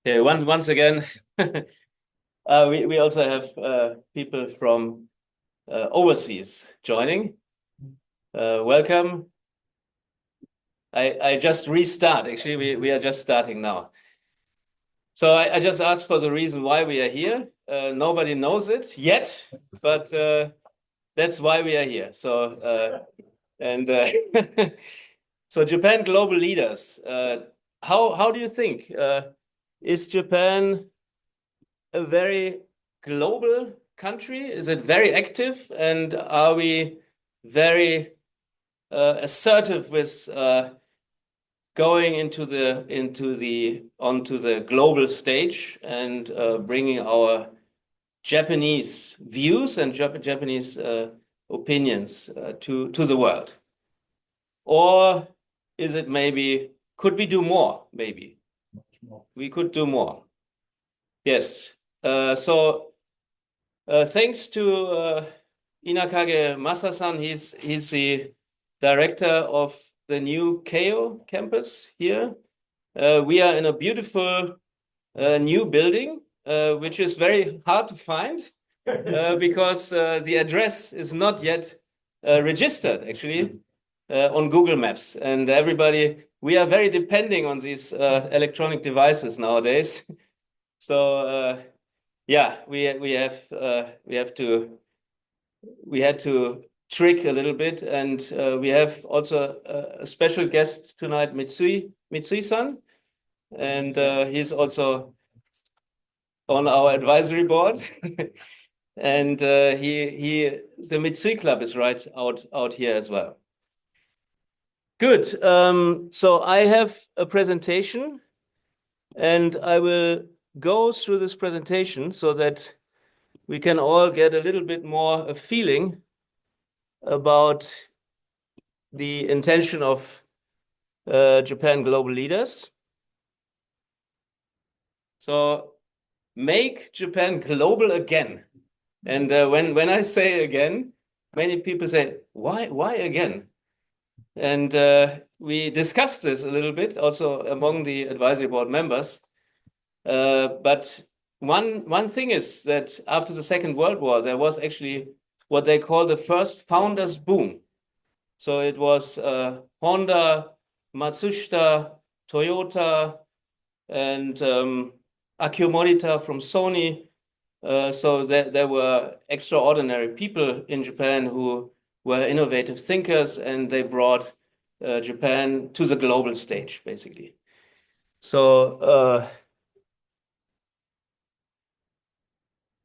Okay, once again, we also have people from overseas joining. Welcome. I just restart. Actually, we are just starting now. So I just asked for the reason why we are here. Nobody knows it yet, but that's why we are here. So and so Japan global leaders. How do you think? Is Japan a very global country? Is it very active? And are we very assertive with going onto the global stage and bringing our Japanese views and Japanese opinions to the world? Or is it maybe, could we do more? Maybe we could do more. Yes. Thanks to Inakage Masa-san, he's the director of the new Keio campus here. We are in a beautiful new building, which is very hard to find because the address is not yet registered, actually, on Google Maps. And we are very depending on these electronic devices nowadays. So yeah, we had to trick a little bit, and we have also a special guest tonight, Mitsui-san, and he's also on our advisory board. And the Mitsui Club is right out here as well. Good. So I have a presentation, and I will go through this presentation so that we can all get a little bit more a feeling about the intention of Japan global leaders. So make Japan global again. And when I say again, many people say, why again? And we discussed this a little bit also among the advisory board members. But one thing is that after the Second World War, there was actually what they call the first founders boom. So it was Honda, Matsushita, Toyota, and Akio Morita from Sony. So there were extraordinary people in Japan who were innovative thinkers, and they brought Japan to the global stage, basically. So,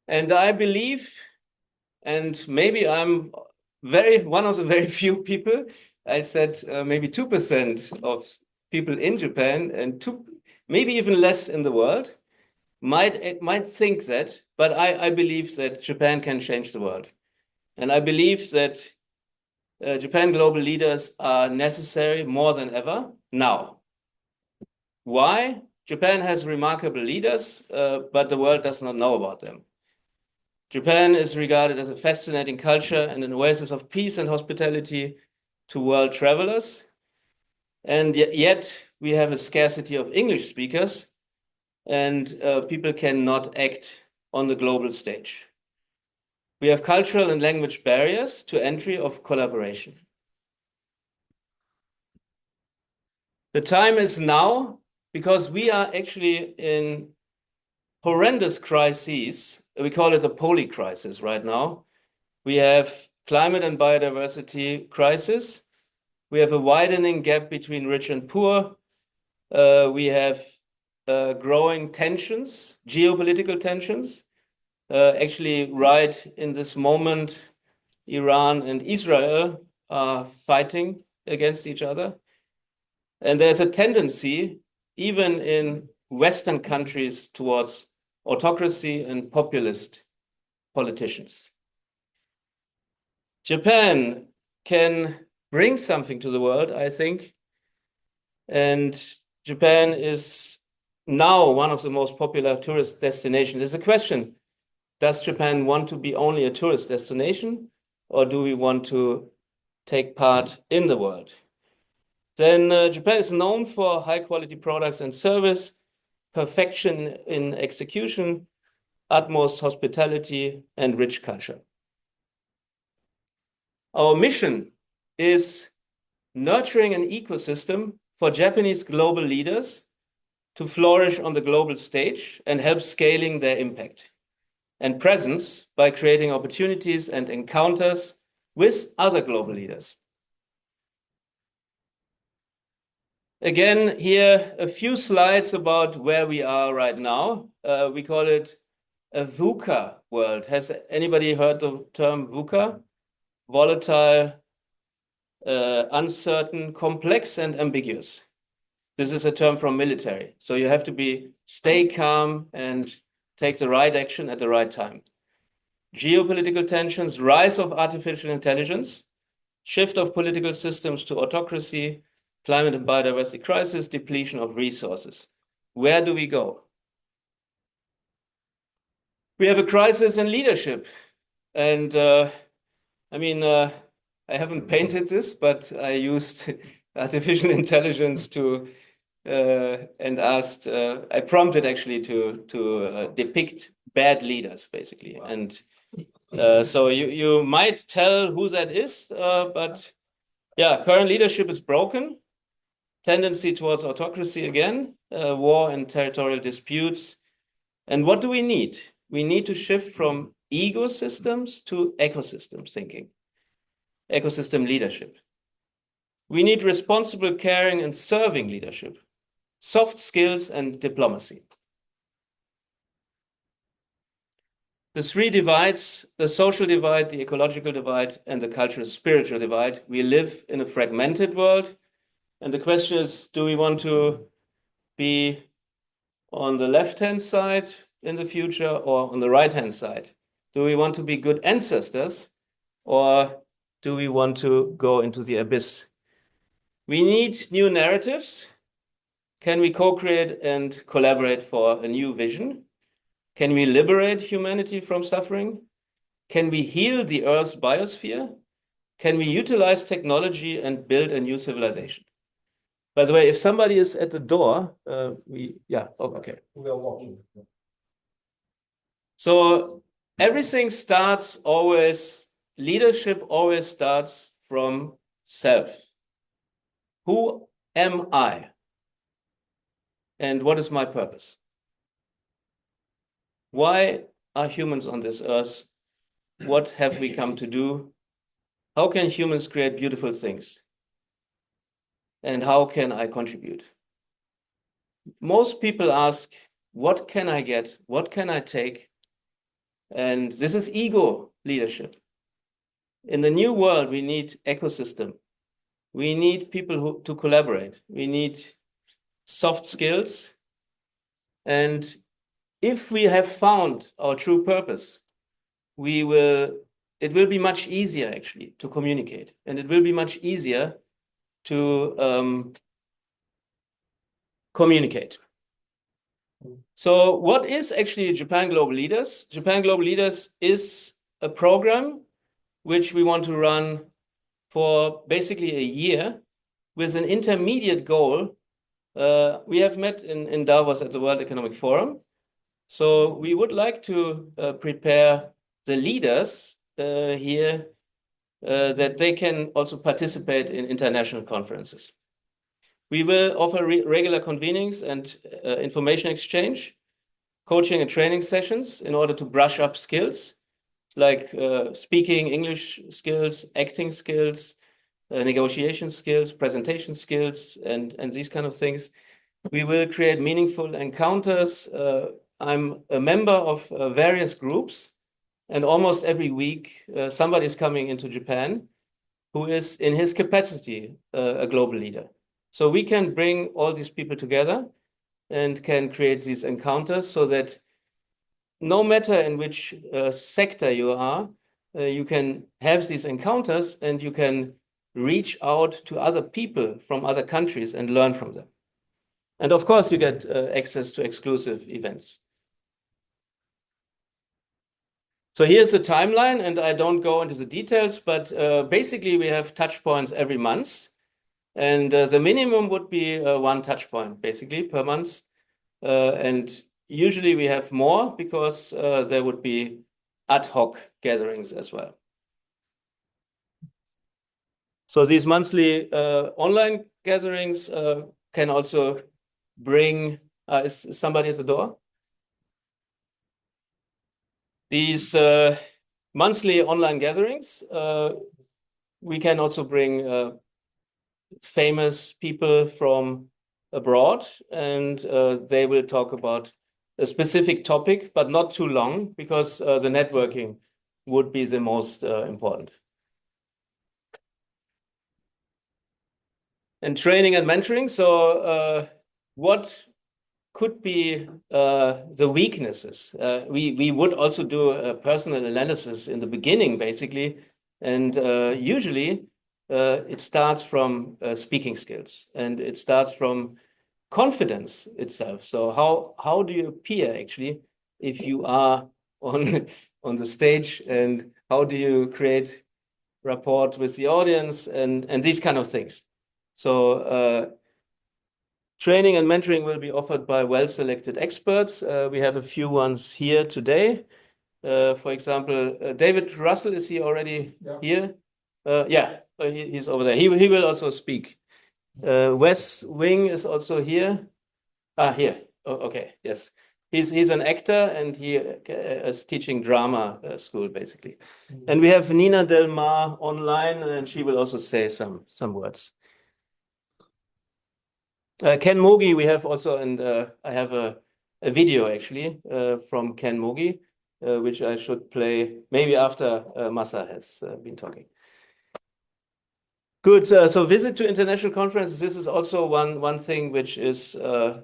and I believe, and maybe I'm one of the very few people, I said maybe 2% of people in Japan and maybe even less in the world might think that, but I believe that Japan can change the world. And I believe that Japan global leaders are necessary more than ever now. Why? Japan has remarkable leaders, but the world does not know about them. Japan is regarded as a fascinating culture and an oasis of peace and hospitality to world travelers. And yet we have a scarcity of English speakers, and people cannot act on the global stage. We have cultural and language barriers to entry of collaboration. The time is now because we are actually in horrendous crises. We call it a poly crisis right now. We have climate and biodiversity crisis. We have a widening gap between rich and poor. We have growing tensions, geopolitical tensions. Actually, right in this moment, Iran and Israel are fighting against each other. And there's a tendency, even in Western countries, towards autocracy and populist politicians. Japan can bring something to the world, I think. And Japan is now one of the most popular tourist destinations. There's a question, does Japan want to be only a tourist destination, or do we want to take part in the world? Then Japan is known for high quality products and service. perfection in execution, utmost hospitality, and rich culture. Our mission is nurturing an ecosystem for Japanese global leaders to flourish on the global stage and help scaling their impact and presence by creating opportunities and encounters with other global leaders. Again, here a few slides about where we are right now. We call it a VUCA world. Has anybody heard the term VUCA? Volatile, uncertain, complex, and ambiguous. This is a term from military. So you have to stay calm and take the right action at the right time. Geopolitical tensions, rise of artificial intelligence, shift of political systems to autocracy, climate and biodiversity crisis, depletion of resources. Where do we go? We have a crisis in leadership. And I haven't painted this, but I used artificial intelligence to and asked, I prompted actually to depict bad leaders, basically. And so you might tell who that is, but yeah, current leadership is broken. Tendency towards autocracy again, war and territorial disputes. And what do we need? We need to shift from ego systems to ecosystem thinking, ecosystem leadership. We need responsible, caring, and serving leadership, soft skills, and diplomacy. The three divides, the social divide, the ecological divide, and the cultural spiritual divide. We live in a fragmented world. And the question is, do we want to be on the left-hand side in the future or on the right-hand side? Do we want to be good ancestors or do we want to go into the abyss? We need new narratives. Can we co-create and collaborate for a new vision? Can we liberate humanity from suffering? Can we heal the Earth's biosphere? Can we utilize technology and build a new civilization? By the way, if somebody is at the door, okay. We are watching. So everything starts always, leadership always starts from self. Who am I? And what is my purpose? Why are humans on this earth? What have we come to do? How can humans create beautiful things? And how can I contribute? Most people ask, what can I get? What can I take? And this is ego leadership. In the new world, we need ecosystem. We need people to collaborate. We need soft skills. And if we have found our true purpose, it will be much easier actually to communicate. And it will be much easier to communicate. So what is actually Japan Global Leaders? Japan Global Leaders is a program which we want to run for basically a year with an intermediate goal. We have met in Davos at the World Economic Forum. So we would like to prepare the leaders here that they can also participate in international conferences. We will offer regular convenings and information exchange, coaching and training sessions in order to brush up skills like speaking English skills, acting skills, negotiation skills, presentation skills, and these kind of things. We will create meaningful encounters. I'm a member of various groups, and almost every week somebody is coming into Japan who is in his capacity a global leader. So we can bring all these people together and can create these encounters so that no matter in which sector you are, you can have these encounters and you can reach out to other people from other countries and learn from them. And of course, you get access to exclusive events. So here's the timeline, and I don't go into the details, but basically we have touch points every month. And the minimum would be one touch point, basically, per month. And usually we have more because there would be ad hoc gatherings as well. So these monthly online gatherings can also bring, is somebody at the door? These monthly online gatherings, we can also bring famous people from abroad, and they will talk about a specific topic, but not too long, because the networking would be the most important. And training and mentoring. So what could be the weaknesses? We would also do a personal analysis in the beginning, basically. And usually it starts from speaking skills, and it starts from confidence itself. So how do you appear actually if you are on the stage, and how do you create rapport with the audience, and these kind of things. So training and mentoring will be offered by well-selected experts. We have a few ones here today. For example, David Russell, is he already here? Yeah, he's over there. He will also speak. Wes Wing is also here. Here. Oh, okay, yes. He's an actor, and he is teaching drama school, basically. And we have Nina Del Mar online, and she will also say some words. Ken Mogi, we have also, and I have a video actually from Ken Mogi, which I should play maybe after Masa has been talking. Good. So visit to international conferences. This is also one thing which is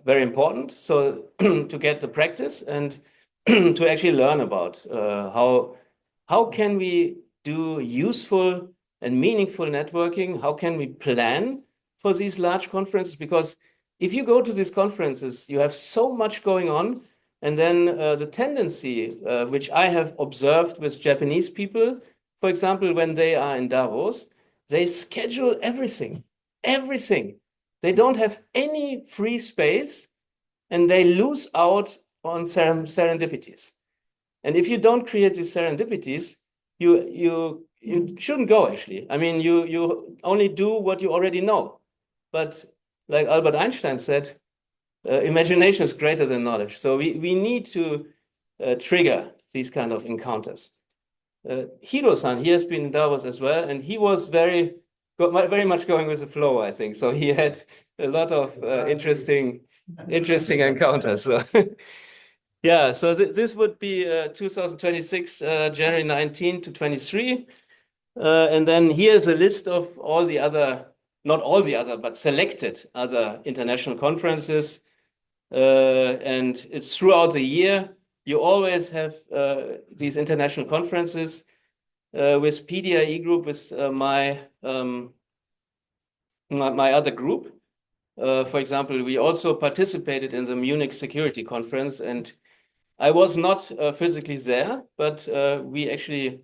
very important. So to get the practice and to actually learn about how can we do useful and meaningful networking? How can we plan for these large conferences? Because if you go to these conferences, you have so much going on. And then the tendency, which I have observed with Japanese people, for example, when they are in Davos, they schedule everything. They don't have any free space, and they lose out on serendipities. And if you don't create these serendipities, you shouldn't go, actually. I mean, you only do what you already know. But like Albert Einstein said, imagination is greater than knowledge. So we need to trigger these kind of encounters. Hiro-san, he has been in Davos as well, and he was very much going with the flow, I think. So he had a lot of interesting encounters. So yeah, so this would be 2026, January 19 to 23. And then here's a list of all the other, not all the other, but selected other international conferences. And it's throughout the year. You always have these international conferences with PDIE group, with my other group. For example, we also participated in the Munich Security Conference, and I was not physically there, but we actually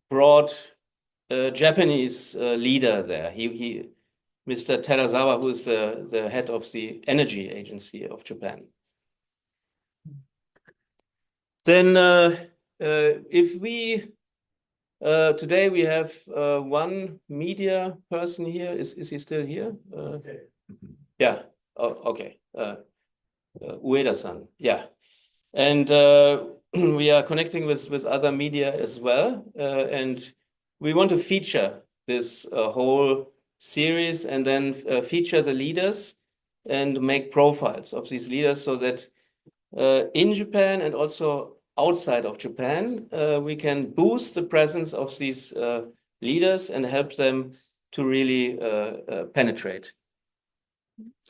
brought a Japanese leader there. Mr. Terazawa, who is the head of the Energy Agency of Japan. Then if we, today we have one media person here. Is he still here? Okay. Yeah, oh, okay. Ueda-san, yeah. And we are connecting with other media as well. And we want to feature this whole series, and then feature the leaders and make profiles of these leaders, so that in Japan and also outside of Japan, we can boost the presence of these leaders and help them to really penetrate.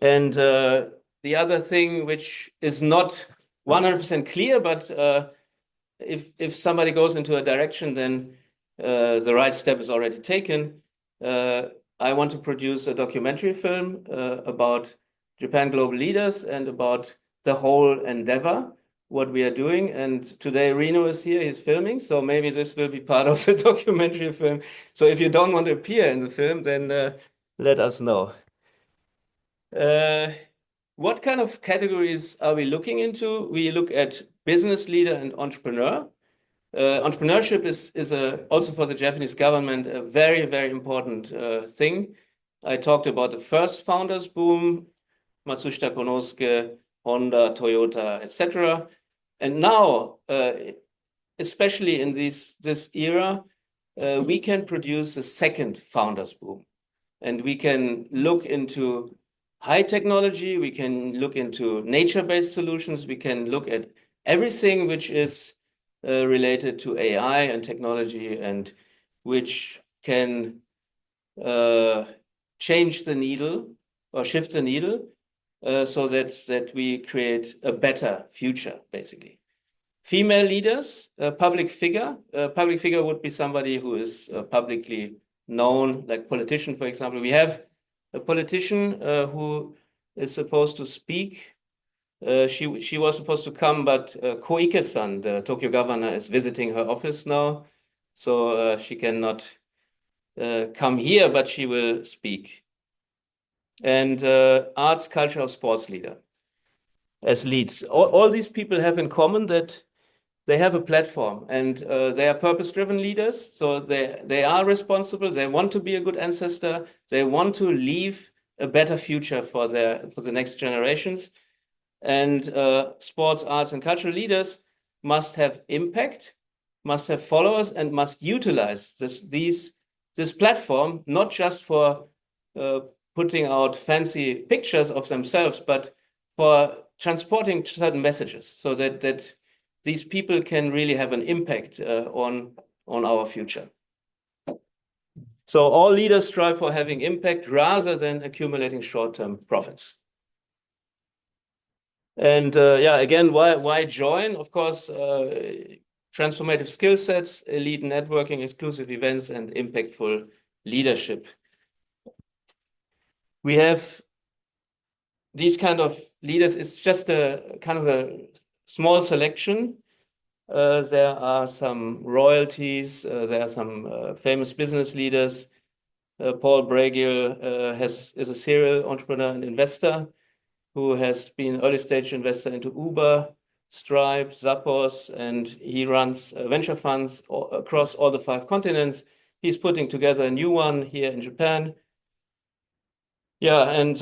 And the other thing, which is not 100% clear, but if somebody goes into a direction, then the right step is already taken. I want to produce a documentary film about Japan Global Leaders and about the whole endeavor, what we are doing. And today Reno is here, he's filming, so maybe this will be part of the documentary film. So if you don't want to appear in the film, then let us know. what kind of categories are we looking into? We look at business leader and entrepreneur. Entrepreneurship is also for the Japanese government a very, very important thing. I talked about the first founders boom, Matsushita Konosuke, Honda, Toyota, etc. And now, especially in this era, we can produce a second founders boom. And we can look into high technology, we can look into nature-based solutions, we can look at everything which is related to AI and technology and which can change the needle or shift the needle so that we create a better future, basically. Female leaders, public figure. Public figure would be somebody who is publicly known, like politician, for example. We have a politician who is supposed to speak. She was supposed to come, but Koike-san, the Tokyo governor, is visiting her office now. So she cannot come here, but she will speak. And arts, culture, sports leader as leads. All these people have in common that they have a platform and they are purpose-driven leaders. So they are responsible. They want to be a good ancestor. They want to leave a better future for the next generations. And sports, arts, and cultural leaders must have impact, must have followers, and must utilize this platform, not just for putting out fancy pictures of themselves, but for transporting certain messages so that these people can really have an impact on our future. So all leaders strive for having impact rather than accumulating short-term profits. And yeah, again, why join? Of course, transformative skill sets, elite networking, exclusive events, and impactful leadership. We have these kind of leaders. It's just a kind of a small selection. There are some royalties. There are some famous business leaders. Paul Bragiel is a serial entrepreneur and investor who has been early stage investor into Uber, Stripe, Zappos, and he runs venture funds across all the 5 continents. He's putting together a new one here in Japan. Yeah, and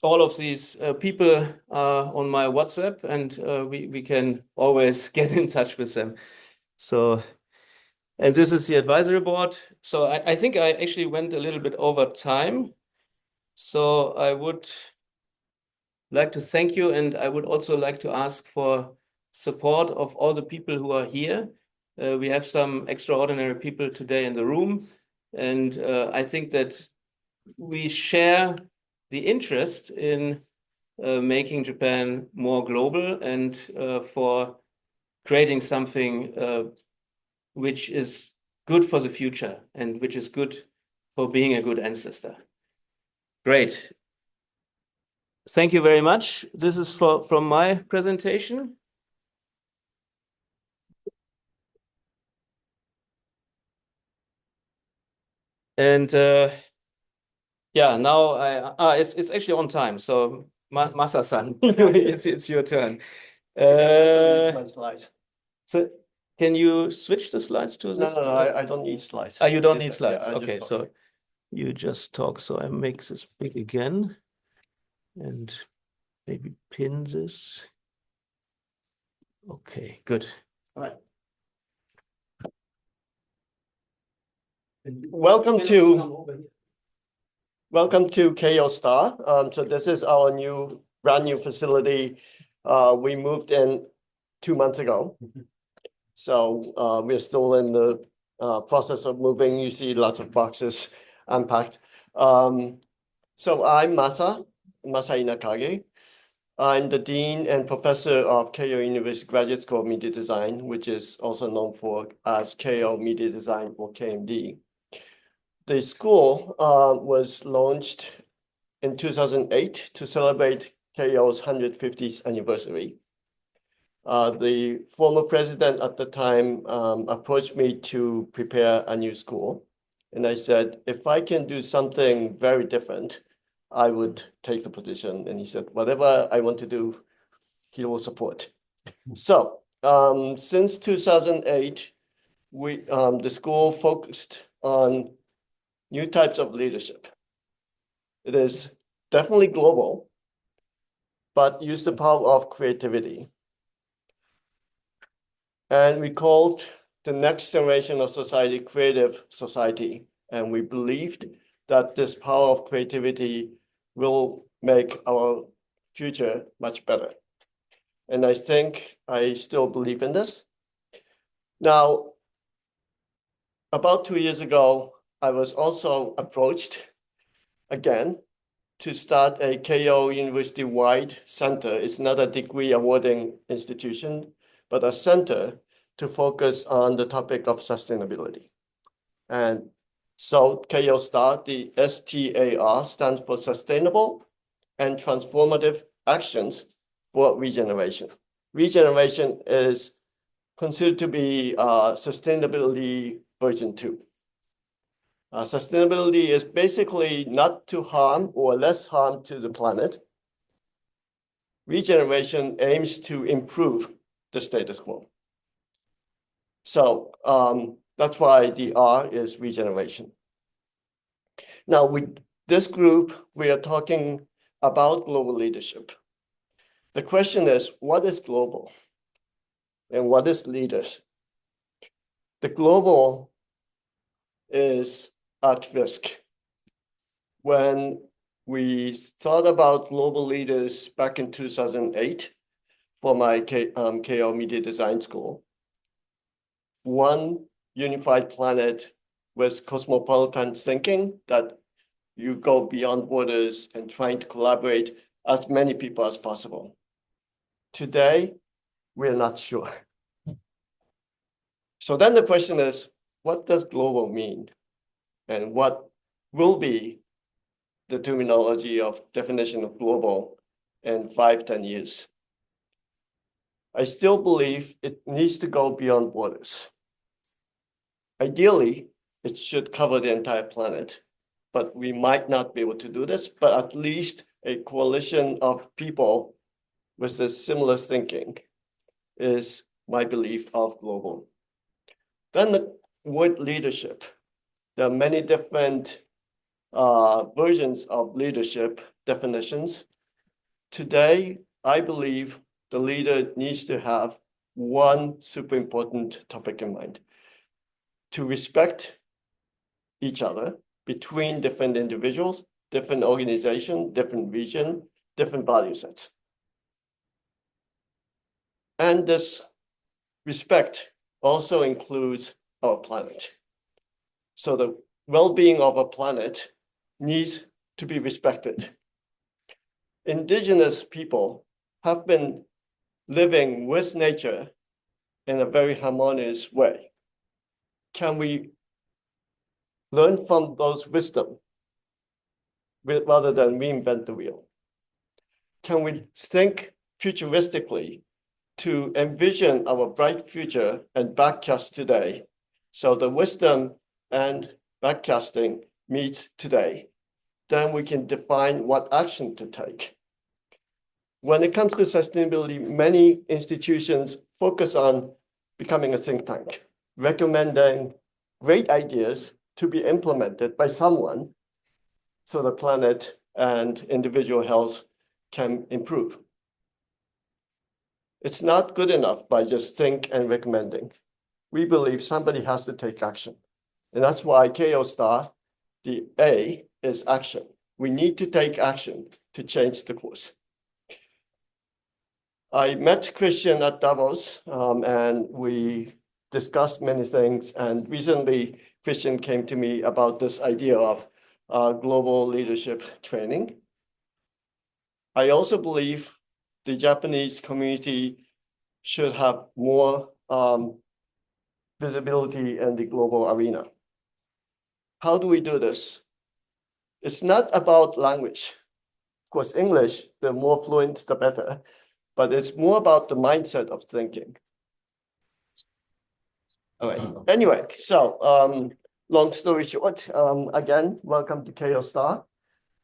all of these people are on my WhatsApp, and we can always get in touch with them. So, and this is the advisory board. So I think I actually went a little bit over time. So I would like to thank you, and I would also like to ask for support of all the people who are here. We have some extraordinary people today in the room, and I think that we share the interest in making Japan more global and for creating something which is good for the future and which is good for being a good ancestor. Great. Thank you very much. This is from my presentation. And yeah, now it's actually on time. So Masa-san, it's your turn. So can you switch the slides to this? No, I don't need slides. You don't need slides. Yeah, okay, so you just talk. So I make this big again and maybe pin this. Okay, good. All right. Welcome to Keio Star. So this is our brand new facility. We moved in 2 months ago. So we're still in the process of moving. You see lots of boxes unpacked. So I'm Masa Inakage. I'm the Dean and Professor of Keio University Graduate School of Media Design, which is also known as Keio Media Design or KMD. The school was launched in 2008 to celebrate Keio's 150th anniversary. The former president at the time approached me to prepare a new school. And I said, if I can do something very different, I would take the position. And he said, whatever I want to do, he will support. So since 2008, the school focused on new types of leadership. It is definitely global, but use the power of creativity. And we called the next generation of society creative society. And we believed that this power of creativity will make our future much better. And I think I still believe in this. Now, about 2 years ago, I was also approached again to start a Keio university-wide center. It's not a degree awarding institution, but a center to focus on the topic of sustainability. And so Keio STAR, the STAR stands for Sustainable and Transformative Actions for Regeneration. Regeneration is considered to be sustainability version 2. Sustainability is basically not to harm or less harm to the planet. Regeneration aims to improve the status quo. So that's why the R is regeneration. Now, with this group, we are talking about global leadership. The question is, what is global? And what is leaders? The global is at risk. When we thought about global leaders back in 2008 for my Keio Media Design School, one unified planet with cosmopolitan thinking that you go beyond borders and trying to collaborate as many people as possible. Today, we're not sure. So then the question is, what does global mean? And what will be the terminology of definition of global in 5-10 years? I still believe it needs to go beyond borders. Ideally, it should cover the entire planet, but we might not be able to do this, but at least a coalition of people with a similar thinking is my belief of global. Then the word leadership. There are many different versions of leadership definitions. Today, I believe the leader needs to have one super important topic in mind: to respect each other between different individuals, different organizations, different region, different value sets. And this respect also includes our planet. So the well-being of a planet needs to be respected. Indigenous people have been living with nature in a very harmonious way. Can we learn from those wisdom rather than reinvent the wheel? Can we think futuristically to envision our bright future and backcast today, so the wisdom and backcasting meets today? Then we can define what action to take. When it comes to sustainability, many institutions focus on becoming a think tank, recommending great ideas to be implemented by someone so the planet and individual health can improve. It's not good enough by just think and recommending. We believe somebody has to take action. And that's why Keio STAR, the A is action. We need to take action to change the course. I met Christian at Davos and we discussed many things. And recently, Christian came to me about this idea of global leadership training. I also believe the Japanese community should have more visibility in the global arena. How do we do this? It's not about language. Of course, English, the more fluent, the better. But it's more about the mindset of thinking. All right. Anyway, so long story short, again, welcome to Keio STAR.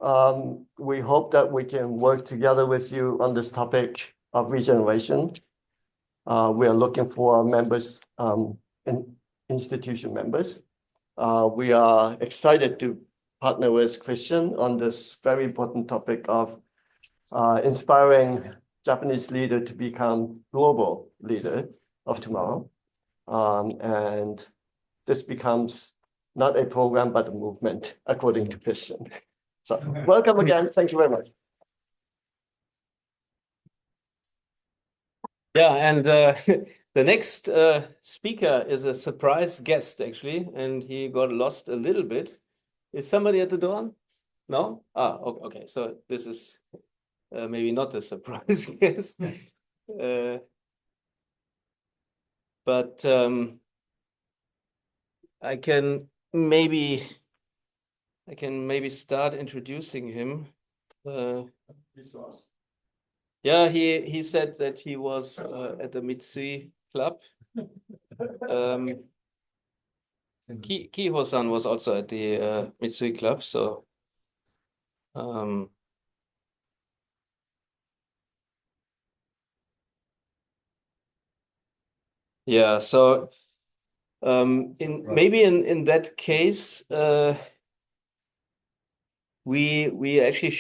We hope that we can work together with you on this topic of regeneration. We are looking for members, and institution members. We are excited to partner with Christian on this very important topic of inspiring Japanese leader to become global leader of tomorrow. And this becomes not a program, but a movement, according to Christian. So welcome again. Thank you very much. Yeah, and the next speaker is a surprise guest, actually, and he got lost a little bit. Is somebody at the door? No? Okay. So this is maybe not a surprise guest. But I can maybe start introducing him. Yeah, he said that he was at the Mitsui club. Kiho-san was also at the Mitsui club, so yeah, so in that case, we actually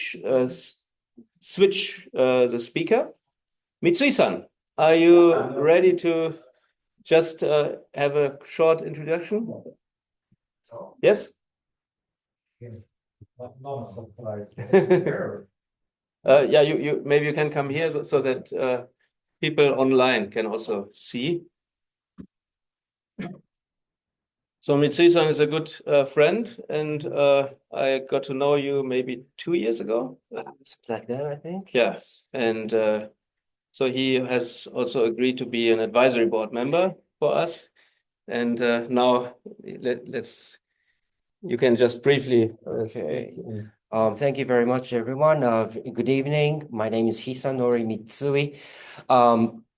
switch the speaker. Mitsui-san, are you ready to just have a short introduction? Yes? Not surprised. Yeah, you maybe you can come here so that people online can also see. So Mitsui-san is a good friend, and I got to know you maybe 2 years ago. Something like that, I think. Yes, and so he has also agreed to be an advisory board member for us. And now you can just briefly. Okay. Thank you very much, everyone. Good evening. My name is Hisanori Mitsui.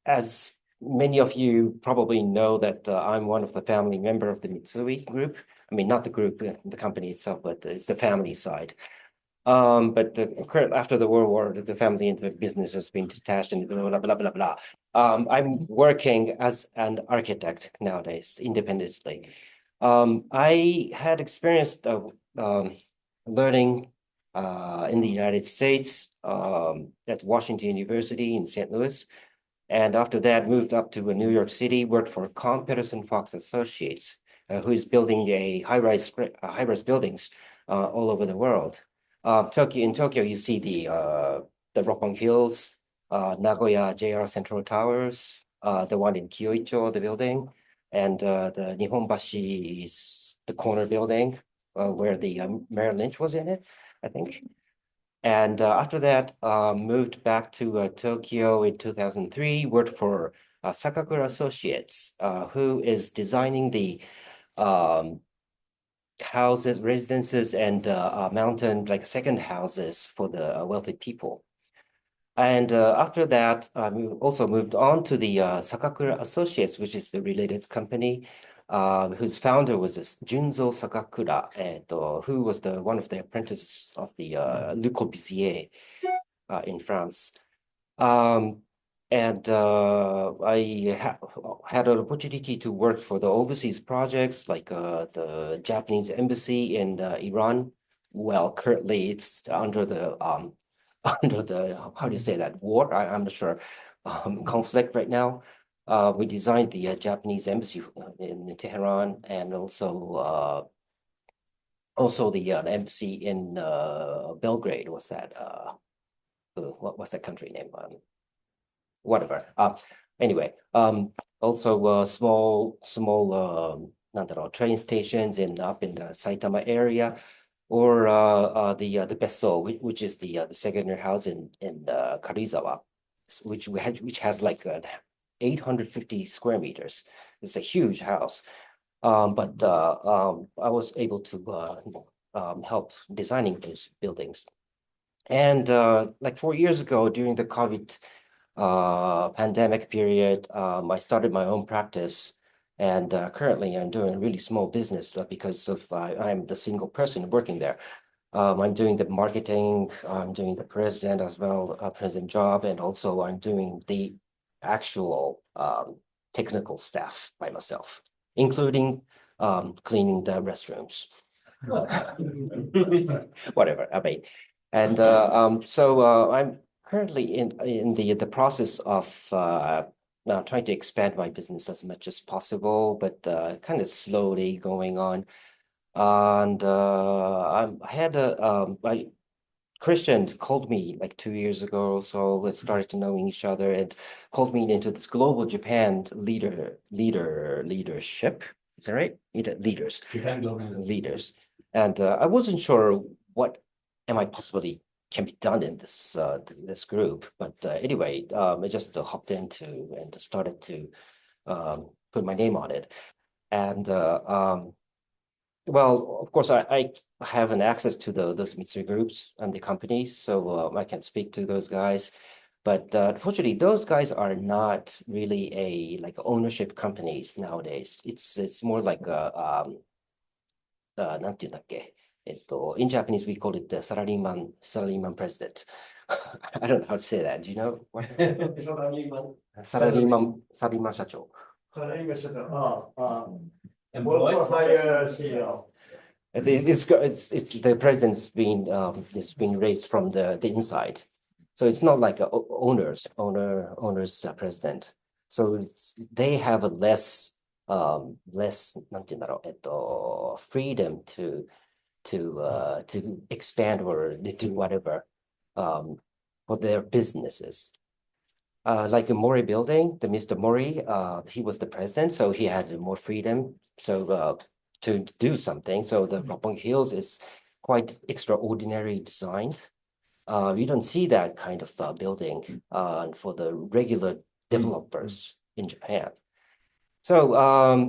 As many of you probably know that I'm one of the family member of the Mitsui group. I mean, not the group, the company itself, but it's the family side. But after the World War, the family into the business has been detached and blah, blah, blah, blah, blah. I'm working as an architect nowadays, independently. I had experienced learning in the United States at Washington University in St. Louis. And after that, moved up to New York City, worked for Kohn Pedersen Fox Associates, who is building high-rise buildings all over the world. In Tokyo, you see the Roppongi Hills, Nagoya JR Central Towers, the one in Kyoicho, the building, and the Nihonbashi is the corner building where the Merrill Lynch was in it, I think. And after that, moved back to Tokyo in 2003, worked for Sakakura Associates, who is designing the houses, residences, and mountain, like second houses for the wealthy people. And after that, we also moved on to the Sakakura Associates, which is the related company, whose founder was Junzo Sakakura, and who was one of the apprentices of the Le Corbusier in France. And I had an opportunity to work for the overseas projects like the Japanese embassy in Iran. Well, currently it's under the how do you say that, war? I'm not sure, conflict right now. We designed the Japanese embassy in Tehran, and also the embassy in Belgrade. What's that? What's that country name? Whatever. Anyway, also small train stations up in the Saitama area, or the Besso, which is the secondary house in Karizawa, which has like 850 square meters. It's a huge house. But I was able to help designing those buildings. And like 4 years ago, during the COVID pandemic period, I started my own practice, and currently I'm doing a really small business because of I'm the single person working there. I'm doing the marketing, I'm doing the president as well, president job, and also I'm doing the actual technical staff by myself, including cleaning the restrooms. Whatever, I mean, and so I'm currently in the process of trying to expand my business as much as possible, but kind of slowly going on. And I had Christian called me like 2 years ago or so. Let's started to knowing each other and called me into this global Japan leadership. Is that right? Leaders. Japan Global Leaders. And I wasn't sure what am I possibly can be done in this group. But anyway, I just hopped into and started to put my name on it. And well, of course, I have an access to those Mitsui groups and the companies, so I can speak to those guys. But unfortunately, those guys are not really like ownership companies nowadays. It's more like a なんていうんだっけ。In Japanese, we call it the salaryman president. I don't know how to say that. Do you know? salaryman 社長。Work for hire CEO. It's the president's being raised from the inside, so it's not like a owner's president. So they have a less なんていうんだろうfreedom to expand or do whatever for their businesses. Like a Mori building, the Mr. Mori, he was the president, so he had more freedom. So to do something. So the Roppongi Hills is quite extraordinary designed. You don't see that kind of building for the regular developers in Japan. So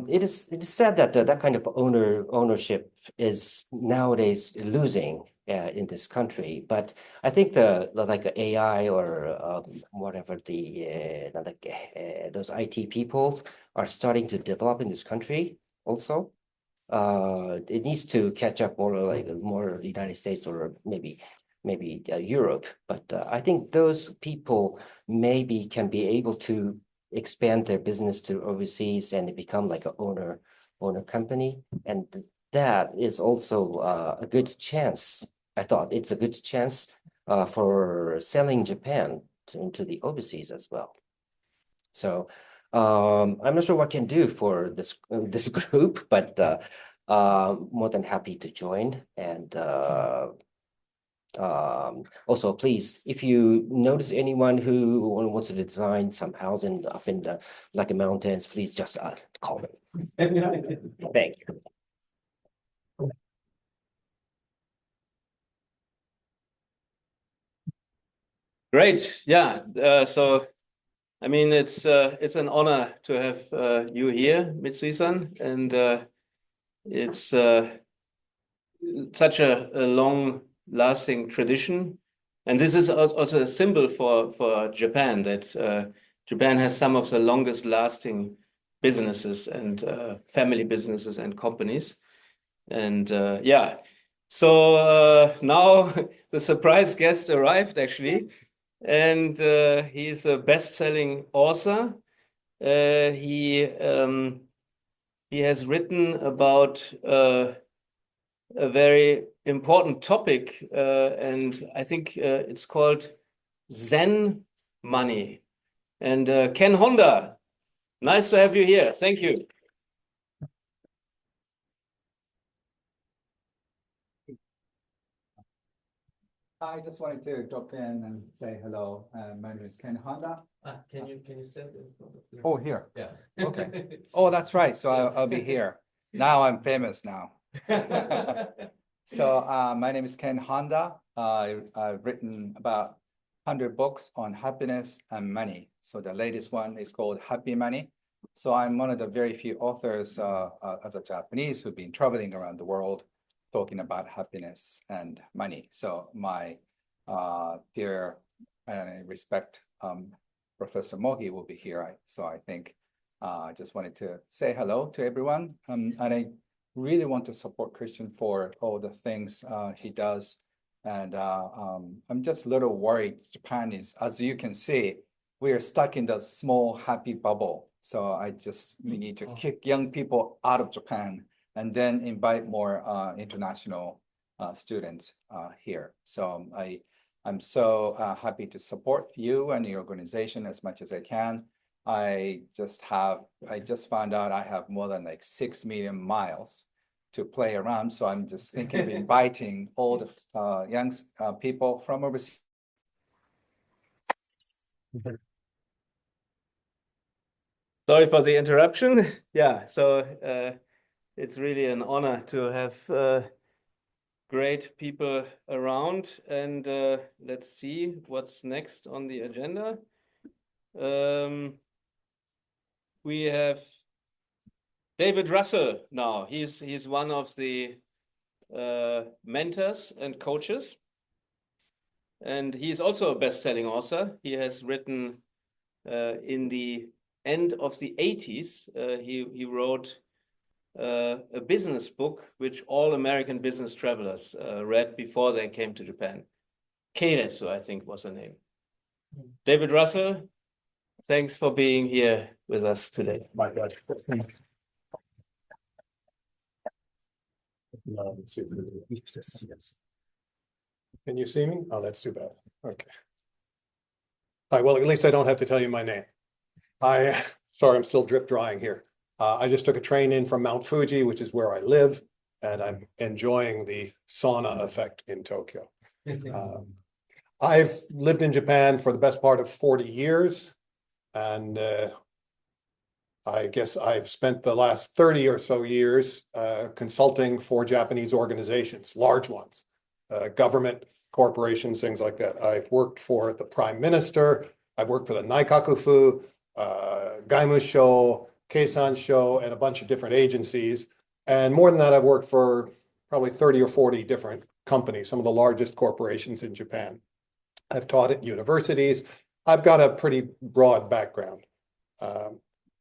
it is said that that kind of ownership is nowadays losing in this country. But I think the like AI or whatever those IT people are starting to develop in this country also. It needs to catch up more United States or maybe Europe. But I think those people maybe can be able to expand their business to overseas and become like an owner company. And that is also a good chance. I thought it's a good chance for selling Japan into the overseas as well. So I'm not sure what I can do for this group, but more than happy to join. And also, please, if you notice anyone who wants to design some housing up in the like mountains, please just call me. Thank you. Great. Yeah. So, I mean, it's an honor to have you here, Mitsui-san, and it's such a long-lasting tradition. And this is also a symbol for Japan, that Japan has some of the longest lasting businesses and family businesses and companies. And yeah, so now the surprise guest arrived actually, and he's a best-selling author. He has written about a very important topic, and I think it's called Zen money. And Ken Honda, nice to have you here. Thank you. I just wanted to drop in and say hello. My name is Ken Honda. Can you stand in front of the... Oh, here. Yeah. Okay. Oh, that's right. So I'll be here. Now I'm famous now. So my name is Ken Honda. I've written about 100 books on happiness and money. So the latest one is called Happy Money. So I'm one of the very few authors as a Japanese who've been traveling around the world talking about happiness and money. So my dear and respect Professor Mogi will be here. So I think I just wanted to say hello to everyone. And really want to support Christian for all the things he does. And I'm just a little worried. Japan is, as you can see, we are stuck in the small happy bubble. So we need to kick young people out of Japan and then invite more international students here. So I'm so happy to support you and your organization as much as I can. I just found out I have more than like 6 million miles to play around. So I'm just thinking of inviting all the young people from overseas. Sorry for the interruption. Yeah, so it's really an honor to have great people around. And let's see what's next on the agenda. We have David Russell now. He's one of the mentors and coaches. And he's also a best-selling author. He has written in the end of the 80s, he wrote a business book which all American business travelers read before they came to Japan. Keiretsu, I think, was the name. David Russell, thanks for being here with us today. My pleasure. Let's see. Yes. Can you see me? Oh, that's too bad. Okay. Hi, well, at least I don't have to tell you my name. Sorry, I'm still drip drying here. I just took a train in from Mount Fuji, which is where I live, and I'm enjoying the sauna effect in Tokyo. I've lived in Japan for the best part of 40 years, and I guess I've spent the last 30 or so years consulting for Japanese organizations, large ones, government, corporations, things like that. I've worked for the Prime Minister, I've worked for the Naikaku Fu, Gaimusho, Keisansho, and a bunch of different agencies. And more than that, I've worked for probably 30 or 40 different companies, some of the largest corporations in Japan. I've taught at universities. I've got a pretty broad background.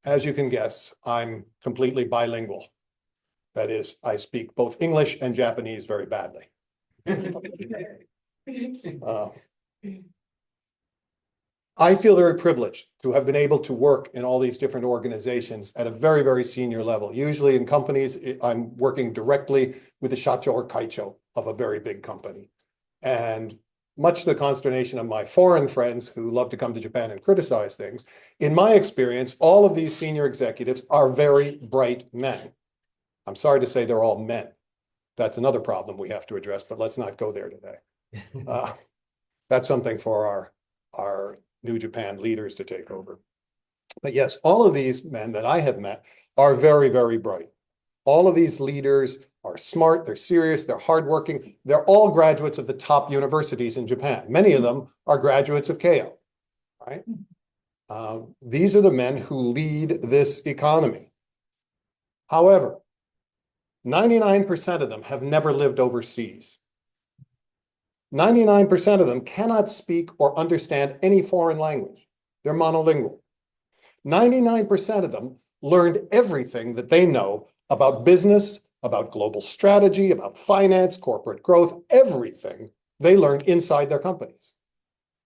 As you can guess, I'm completely bilingual. That is, I speak both English and Japanese very badly. I feel very privileged to have been able to work in all these different organizations at a very, very senior level. Usually in companies, I'm working directly with the shacho or kaicho of a very big company. And much to the consternation of my foreign friends who love to come to Japan and criticize things, in my experience, all of these senior executives are very bright men. I'm sorry to say they're all men. That's another problem we have to address, but let's not go there today. That's something for our New Japan leaders to take over. But yes, all of these men that I have met are very, very bright. All of these leaders are smart, they're serious, they're hardworking. They're all graduates of the top universities in Japan. Many of them are graduates of Keio, right? These are the men who lead this economy. However, 99% of them have never lived overseas. 99% of them cannot speak or understand any foreign language. They're monolingual. 99% of them learned everything that they know about business, about global strategy, about finance, corporate growth, everything they learned inside their companies.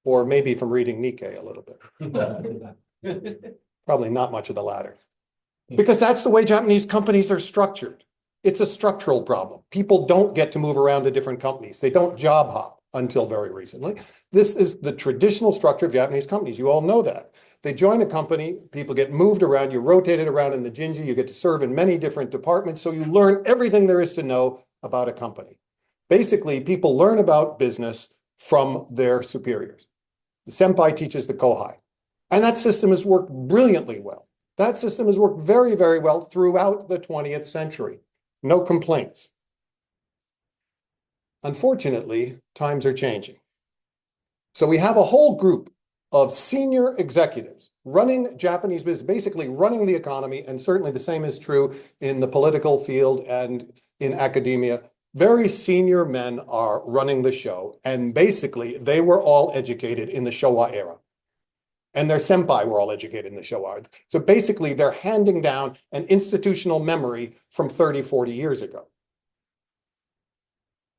Or maybe from reading Nikkei a little bit. Probably not much of the latter. Because that's the way Japanese companies are structured. It's a structural problem. People don't get to move around to different companies. They don't job hop until very recently. This is the traditional structure of Japanese companies. You all know that. They join a company, people get moved around, you're rotated around in the jinji, you get to serve in many different departments, so you learn everything there is to know about a company. Basically, people learn about business from their superiors. The senpai teaches the kohai. And that system has worked brilliantly well. That system has worked very, very well throughout the 20th century. No complaints. Unfortunately, times are changing. So we have a whole group of senior executives running Japanese business, basically running the economy, and certainly the same is true in the political field and in academia. Very senior men are running the show, and basically they were all educated in the Showa era. And their senpai were all educated in the Showa. So basically, they're handing down an institutional memory from 30, 40 years ago.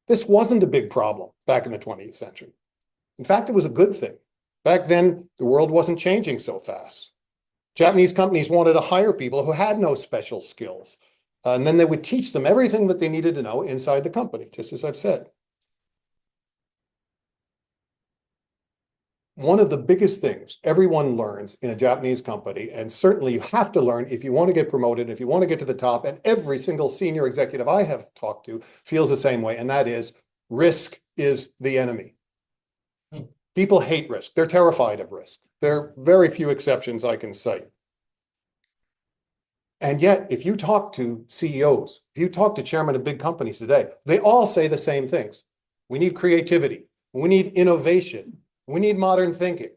This wasn't a big problem back in the 20th century. In fact, it was a good thing. Back then, the world wasn't changing so fast. Japanese companies wanted to hire people who had no special skills. And then they would teach them everything that they needed to know inside the company, just as I've said. One of the biggest things everyone learns in a Japanese company, and certainly you have to learn if you want to get promoted, if you want to get to the top, and every single senior executive I have talked to feels the same way, and that is risk is the enemy. People hate risk. They're terrified of risk. There are very few exceptions I can cite. And yet, if you talk to CEOs, if you talk to chairmen of big companies today, they all say the same things. We need creativity. We need innovation. We need modern thinking.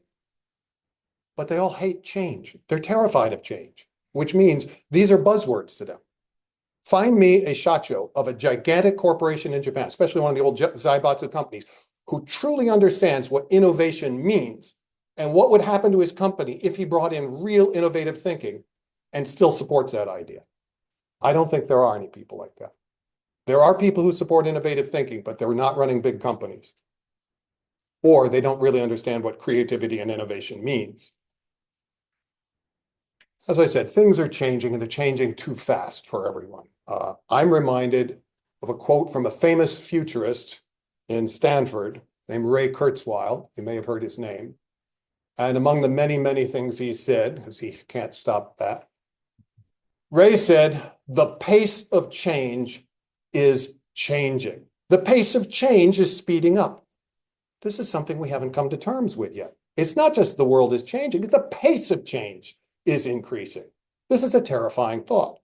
But they all hate change. They're terrified of change, which means these are buzzwords to them. Find me a shacho of a gigantic corporation in Japan, especially one of the old zaibatsu companies, who truly understands what innovation means and what would happen to his company if he brought in real innovative thinking and still supports that idea. I don't think there are any people like that. There are people who support innovative thinking, but they're not running big companies. Or they don't really understand what creativity and innovation means. As I said, things are changing, and they're changing too fast for everyone. I'm reminded of a quote from a famous futurist in Stanford named Ray Kurzweil. You may have heard his name. And among the many, many things he said, because he can't stop that, Ray said, the pace of change is changing. The pace of change is speeding up. This is something we haven't come to terms with yet. It's not just the world is changing, the pace of change is increasing. This is a terrifying thought,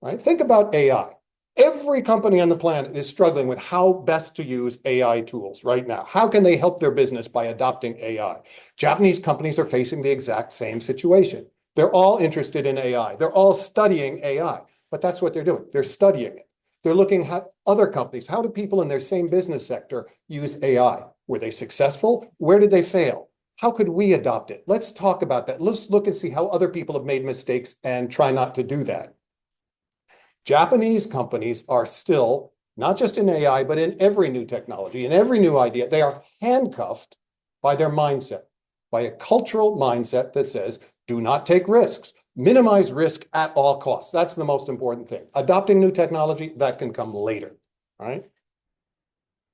right? Think about AI. Every company on the planet is struggling with how best to use AI tools right now. How can they help their business by adopting AI? Japanese companies are facing the exact same situation. They're all interested in AI. They're all studying AI, but that's what they're doing. They're studying it. They're looking at other companies. How do people in their same business sector use AI? Were they successful? Where did they fail? How could we adopt it? Let's talk about that. Let's look and see how other people have made mistakes and try not to do that. Japanese companies are still, not just in AI, but in every new technology, in every new idea, they are handcuffed by their mindset, by a cultural mindset that says, do not take risks. Minimize risk at all costs. That's the most important thing. Adopting new technology, that can come later, right?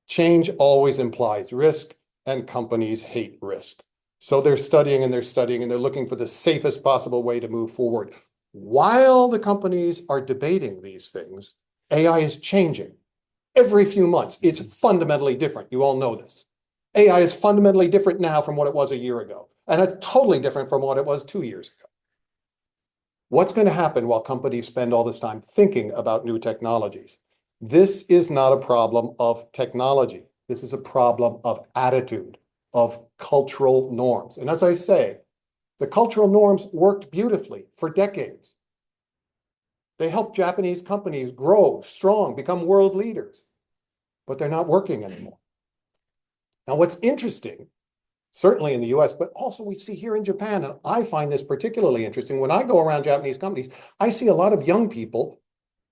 Change always implies risk, and companies hate risk. So they're studying and they're studying and they're looking for the safest possible way to move forward. While the companies are debating these things, AI is changing. Every few months, it's fundamentally different. You all know this. AI is fundamentally different now from what it was a year ago, and it's totally different from what it was 2 years ago. What's going to happen while companies spend all this time thinking about new technologies? This is not a problem of technology. This is a problem of attitude, of cultural norms. And as I say, the cultural norms worked beautifully for decades. They helped Japanese companies grow strong, become world leaders, but they're not working anymore. Now, what's interesting, certainly in the US, but also we see here in Japan, and I find this particularly interesting, when I go around Japanese companies, I see a lot of young people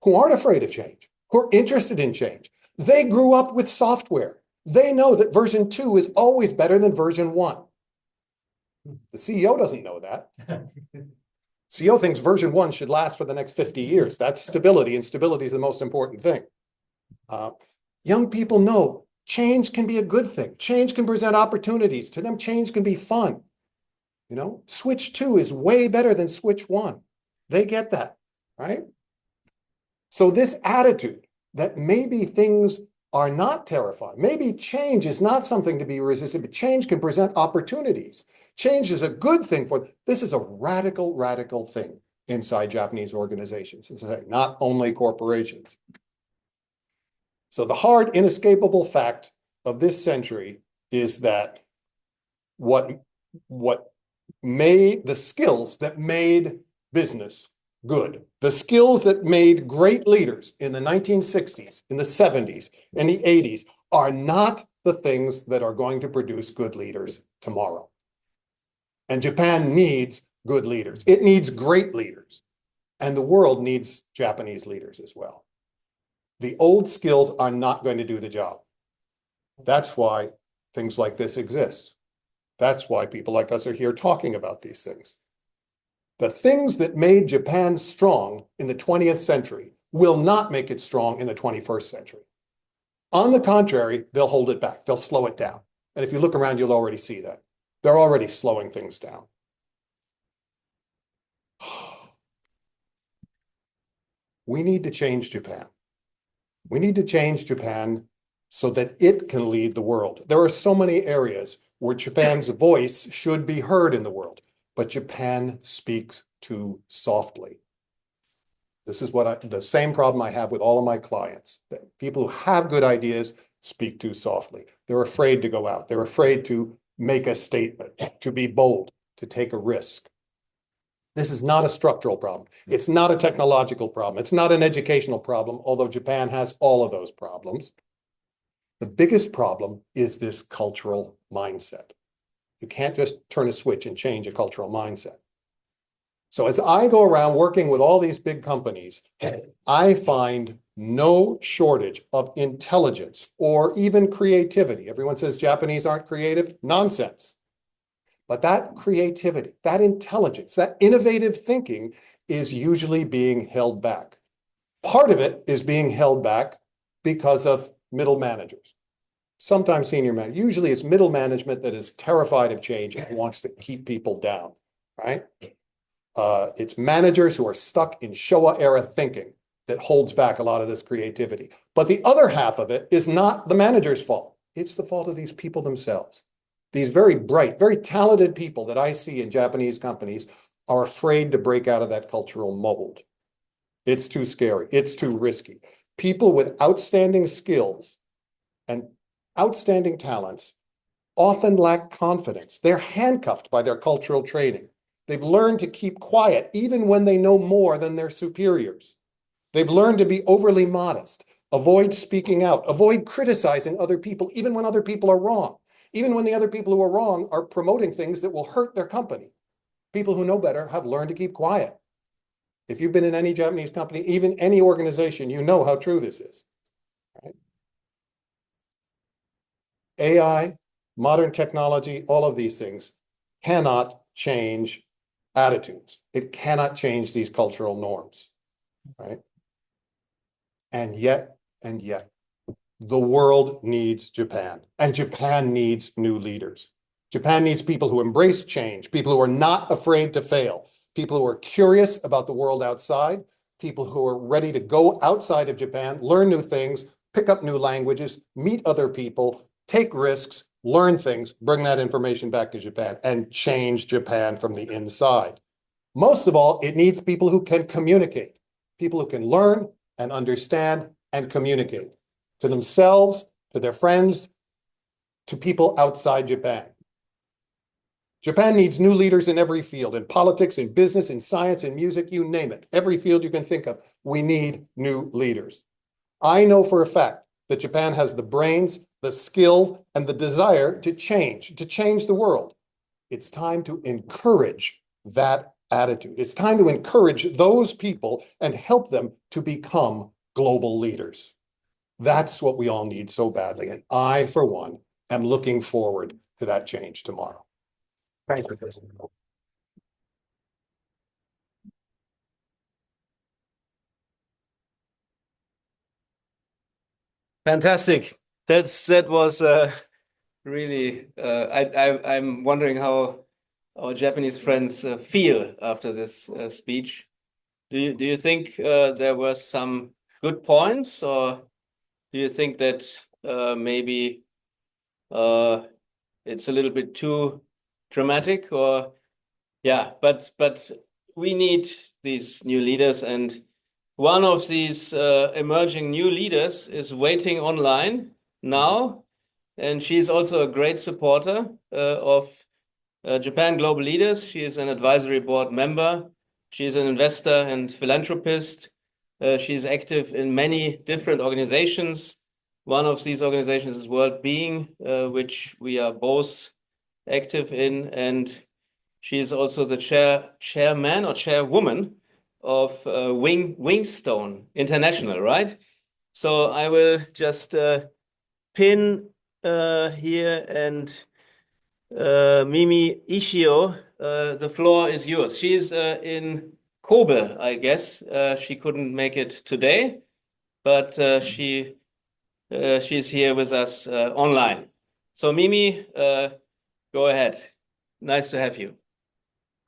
who aren't afraid of change, who are interested in change. They grew up with software. They know that version 2 is always better than version 1. The CEO doesn't know that. CEO thinks version 1 should last for the next 50 years. That's stability, and stability is the most important thing. Young people know change can be a good thing. Change can present opportunities. To them, change can be fun. You know, switch 2 is way better than switch 1. They get that, right? So this attitude that maybe things are not terrifying, maybe change is not something to be resisted, but change can present opportunities. Change is a good thing this is a radical, radical thing inside Japanese organizations, not only corporations. So the hard, inescapable fact of this century is that what made the skills that made business good, the skills that made great leaders in the 1960s, in the 70s, in the 80s, are not the things that are going to produce good leaders tomorrow. And Japan needs good leaders. It needs great leaders. And the world needs Japanese leaders as well. The old skills are not going to do the job. That's why things like this exist. That's why people like us are here talking about these things. The things that made Japan strong in the 20th century will not make it strong in the 21st century. On the contrary, they'll hold it back. They'll slow it down. And if you look around, you'll already see that. They're already slowing things down. We need to change Japan. We need to change Japan so that it can lead the world. There are so many areas where Japan's voice should be heard in the world, but Japan speaks too softly. This is the same problem I have with all of my clients. That people who have good ideas speak too softly. They're afraid to go out. They're afraid to make a statement, to be bold, to take a risk. This is not a structural problem. It's not a technological problem. It's not an educational problem, although Japan has all of those problems. The biggest problem is this cultural mindset. You can't just turn a switch and change a cultural mindset. So as I go around working with all these big companies, I find no shortage of intelligence or even creativity. Everyone says Japanese aren't creative. Nonsense. But that creativity, that intelligence, that innovative thinking is usually being held back. Part of it is being held back because of middle managers, sometimes senior managers. Usually it's middle management that is terrified of change and wants to keep people down, right? It's managers who are stuck in Showa era thinking that holds back a lot of this creativity. But the other half of it is not the manager's fault. It's the fault of these people themselves. These very bright, very talented people that I see in Japanese companies are afraid to break out of that cultural mold. It's too scary. It's too risky. People with outstanding skills and outstanding talents often lack confidence. They're handcuffed by their cultural training. They've learned to keep quiet even when they know more than their superiors. They've learned to be overly modest, avoid speaking out, avoid criticizing other people even when other people are wrong. Even when the other people who are wrong are promoting things that will hurt their company. People who know better have learned to keep quiet. If you've been in any Japanese company, even any organization, you know how true this is. Right? AI, modern technology, all of these things cannot change attitudes. It cannot change these cultural norms, right? And yet, the world needs Japan, and Japan needs new leaders. Japan needs people who embrace change, people who are not afraid to fail, people who are curious about the world outside, people who are ready to go outside of Japan, learn new things, pick up new languages, meet other people, take risks, learn things, bring that information back to Japan, and change Japan from the inside. Most of all, it needs people who can communicate, people who can learn and understand and communicate to themselves, to their friends, to people outside Japan. Japan needs new leaders in every field, in politics, in business, in science, in music, you name it. Every field you can think of, we need new leaders. I know for a fact that Japan has the brains, the skills, and the desire to change the world. It's time to encourage that attitude. It's time to encourage those people and help them to become global leaders. That's what we all need so badly. And I, for one, am looking forward to that change tomorrow. Thank you, President. Fantastic. That was really. I'm wondering how our Japanese friends feel after this speech. Do you think there were some good points, or do you think that maybe it's a little bit too dramatic? Or yeah, but we need these new leaders, and one of these emerging new leaders is waiting online now, and she's also a great supporter of Japan Global Leaders. She is an advisory board member. She is an investor and philanthropist. She's active in many different organizations. One of these organizations is World Being, which we are both active in. And She is also the chairman or chairwoman of Wingstone International, right? So I will just pin here, and Mimi Ishio, the floor is yours. She is in Kobe, I guess. She couldn't make it today, but she's here with us online. So Mimi, go ahead. Nice to have you.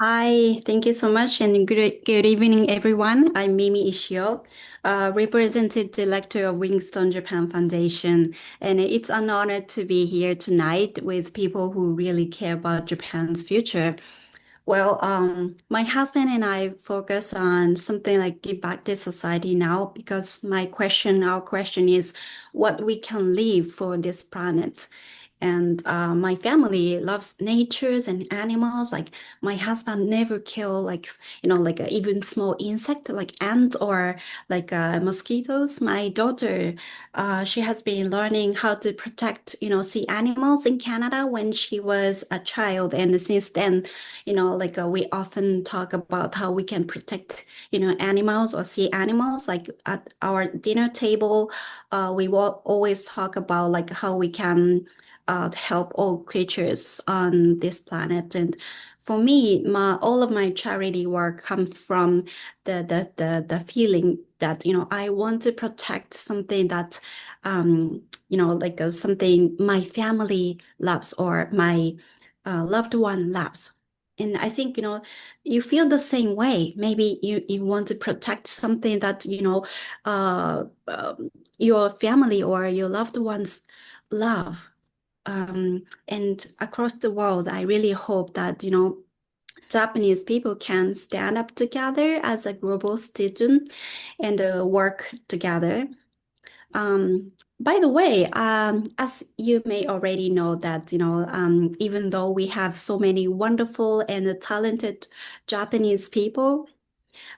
Hi, thank you so much, and good evening, everyone. I'm Mimi Ishio, Representative Director of Wingstone Japan Foundation, and it's an honor to be here tonight with people who really care about Japan's future. Well, my husband and I focus on something like give back to society now because our question is what we can leave for this planet. And my family loves natures and animals. Like my husband never kill like even small insect like ants or like mosquitoes. My daughter, she has been learning how to protect sea animals in Canada when she was a child, and since then, we often talk about how we can protect animals or sea animals. Like at our dinner table, we will always talk about like how we can help all creatures on this planet. And for me, all of my charity work comes from the feeling that I want to protect something that something my family loves or my loved one loves. And I think you feel the same way. Maybe you want to protect something that your family or your loved ones love. And across the world, I really hope that, Japanese people can stand up together as a global citizen and work together. By the way, as you may already know that, even though we have so many wonderful and talented Japanese people,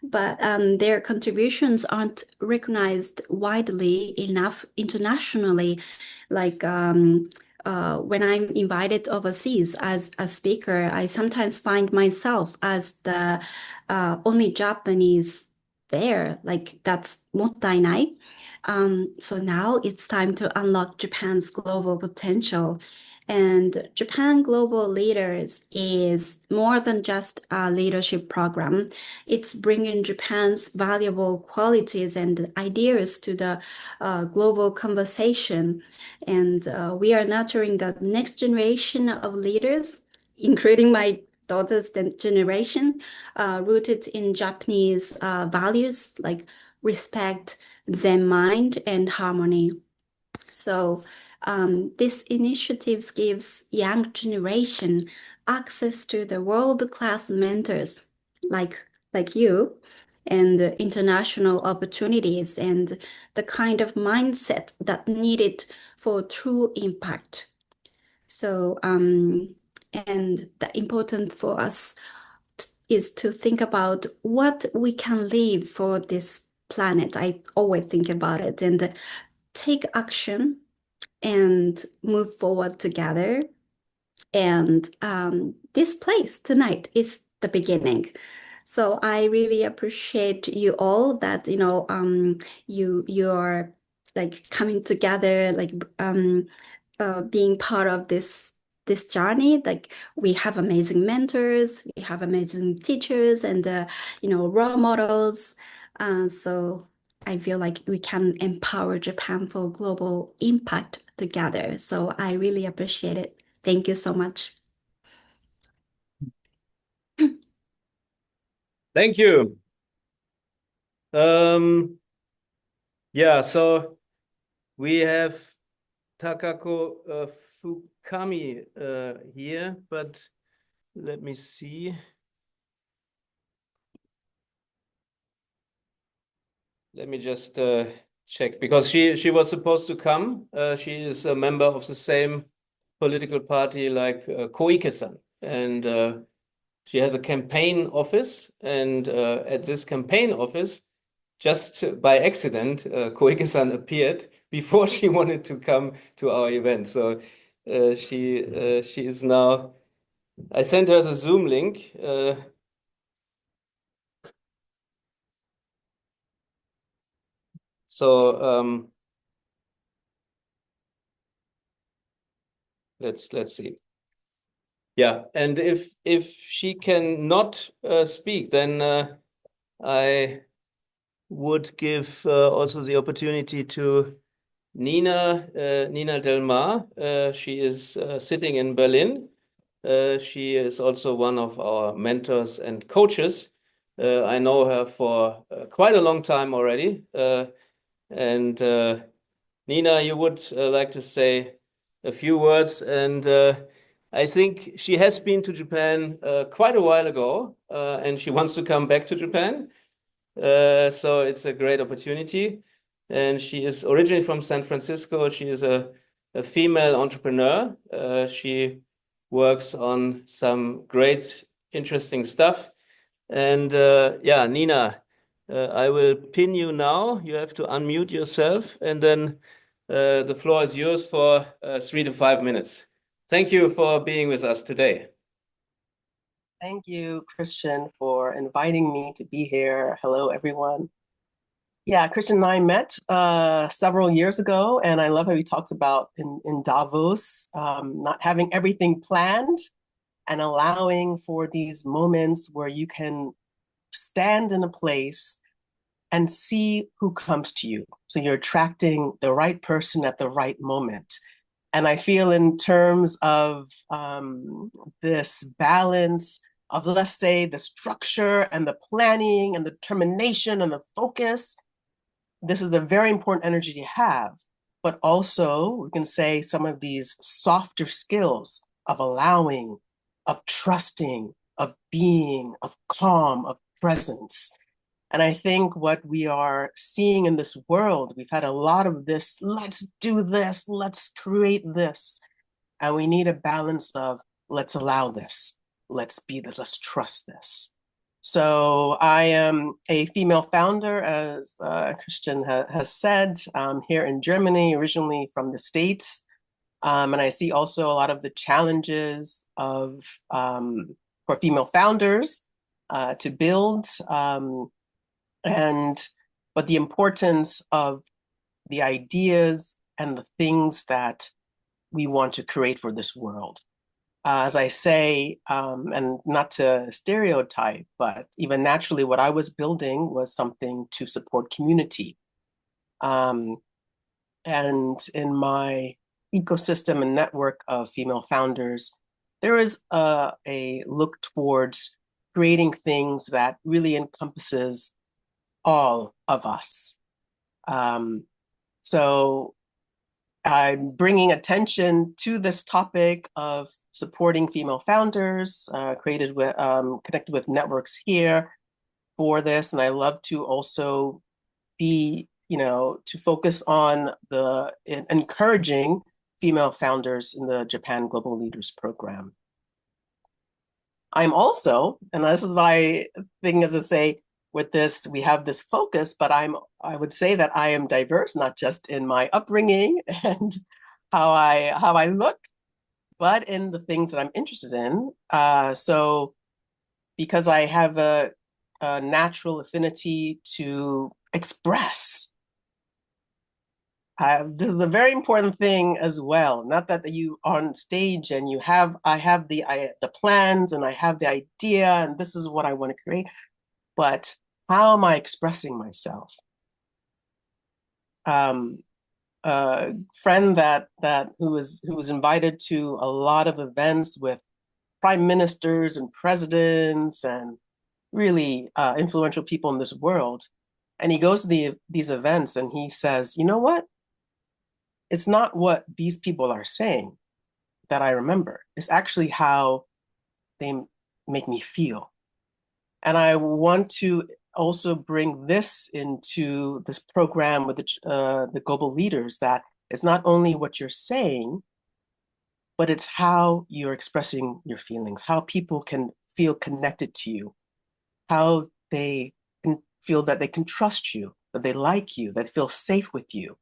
but their contributions aren't recognized widely enough internationally. Like when I'm invited overseas as a speaker, I sometimes find myself as the only Japanese there. Like that's mottai-nai. So now it's time to unlock Japan's global potential. And Japan Global Leaders is more than just a leadership program. It's bringing Japan's valuable qualities and ideas to the global conversation. And we are nurturing the next generation of leaders, including my daughter's generation, rooted in Japanese values like respect, Zen mind, and harmony. So this initiative gives young generation access to the world-class mentors like you and international opportunities and the kind of mindset that needed for true impact. So and the important for us is to think about what we can leave for this planet. I always think about it and take action and move forward together. And this place tonight is the beginning. So I really appreciate you all that you're like coming together, like being part of this journey. Like we have amazing mentors, we have amazing teachers, and role models. So I feel like we can empower Japan for global impact together. So I really appreciate it. Thank you so much. Thank you. Yeah, so we have Takako Fukami here, but let me see. Let me just check, because she was supposed to come. She is a member of the same political party like Koike-san, and she has a campaign office, and at this campaign office, just by accident, Koike-san appeared before she wanted to come to our event. So she is now I sent her the Zoom link. So let's see. Yeah, and if she can not speak, then I would give also the opportunity to Nina Del Mar. She is sitting in Berlin. She is also one of our mentors and coaches. I know her for quite a long time already. And Nina, you would like to say a few words. And I think she has been to Japan quite a while ago, and she wants to come back to Japan. So it's a great opportunity. And she is originally from San Francisco. She is a female entrepreneur. She works on some great, interesting stuff. And yeah, Nina, I will pin you now. You have to unmute yourself, and then the floor is yours for 3 to 5 minutes. Thank you for being with us today. Thank you, Christian, for inviting me to be here. Hello, everyone. Yeah, Christian and I met several years ago, and I love how he talks about in Davos, not having everything planned and allowing for these moments where you can stand in a place and see who comes to you. So you're attracting the right person at the right moment. And I feel in terms of this balance of, let's say, the structure and the planning and the determination and the focus, this is a very important energy to have. But also, we can say some of these softer skills of allowing, of trusting, of being, of calm, of presence. And I think what we are seeing in this world, we've had a lot of this, let's do this, let's create this. And we need a balance of, let's allow this, let's be this, let's trust this. So I am a female founder, as Christian has said, here in Germany, originally from the States. And I see also a lot of the challenges of for female founders to build, but the importance of the ideas and the things that we want to create for this world. As I say, and not to stereotype, but even naturally, what I was building was something to support community. And in my ecosystem and network of female founders, there is a look towards creating things that really encompasses all of us. So I'm bringing attention to this topic of supporting female founders, connected with networks here for this. And I love to also be, to focus on encouraging female founders in the Japan Global Leaders Program. I'm also, and this is my thing, as I say, with this, we have this focus, but I would say that I am diverse, not just in my upbringing and how I look, but in the things that I'm interested in. So because I have a natural affinity to express, this is a very important thing as well. Not that you are on stage and I have the plans and I have the idea and this is what I want to create, but how am I expressing myself? A friend who was invited to a lot of events with prime ministers and presidents and really influential people in this world, and he goes to these events and he says, you know what? It's not what these people are saying that I remember. It's actually how they make me feel. And I want to also bring this into this program with the global leaders, that it's not only what you're saying, but it's how you're expressing your feelings, how people can feel connected to you, how they can feel that they can trust you, that they like you, that feel safe with you.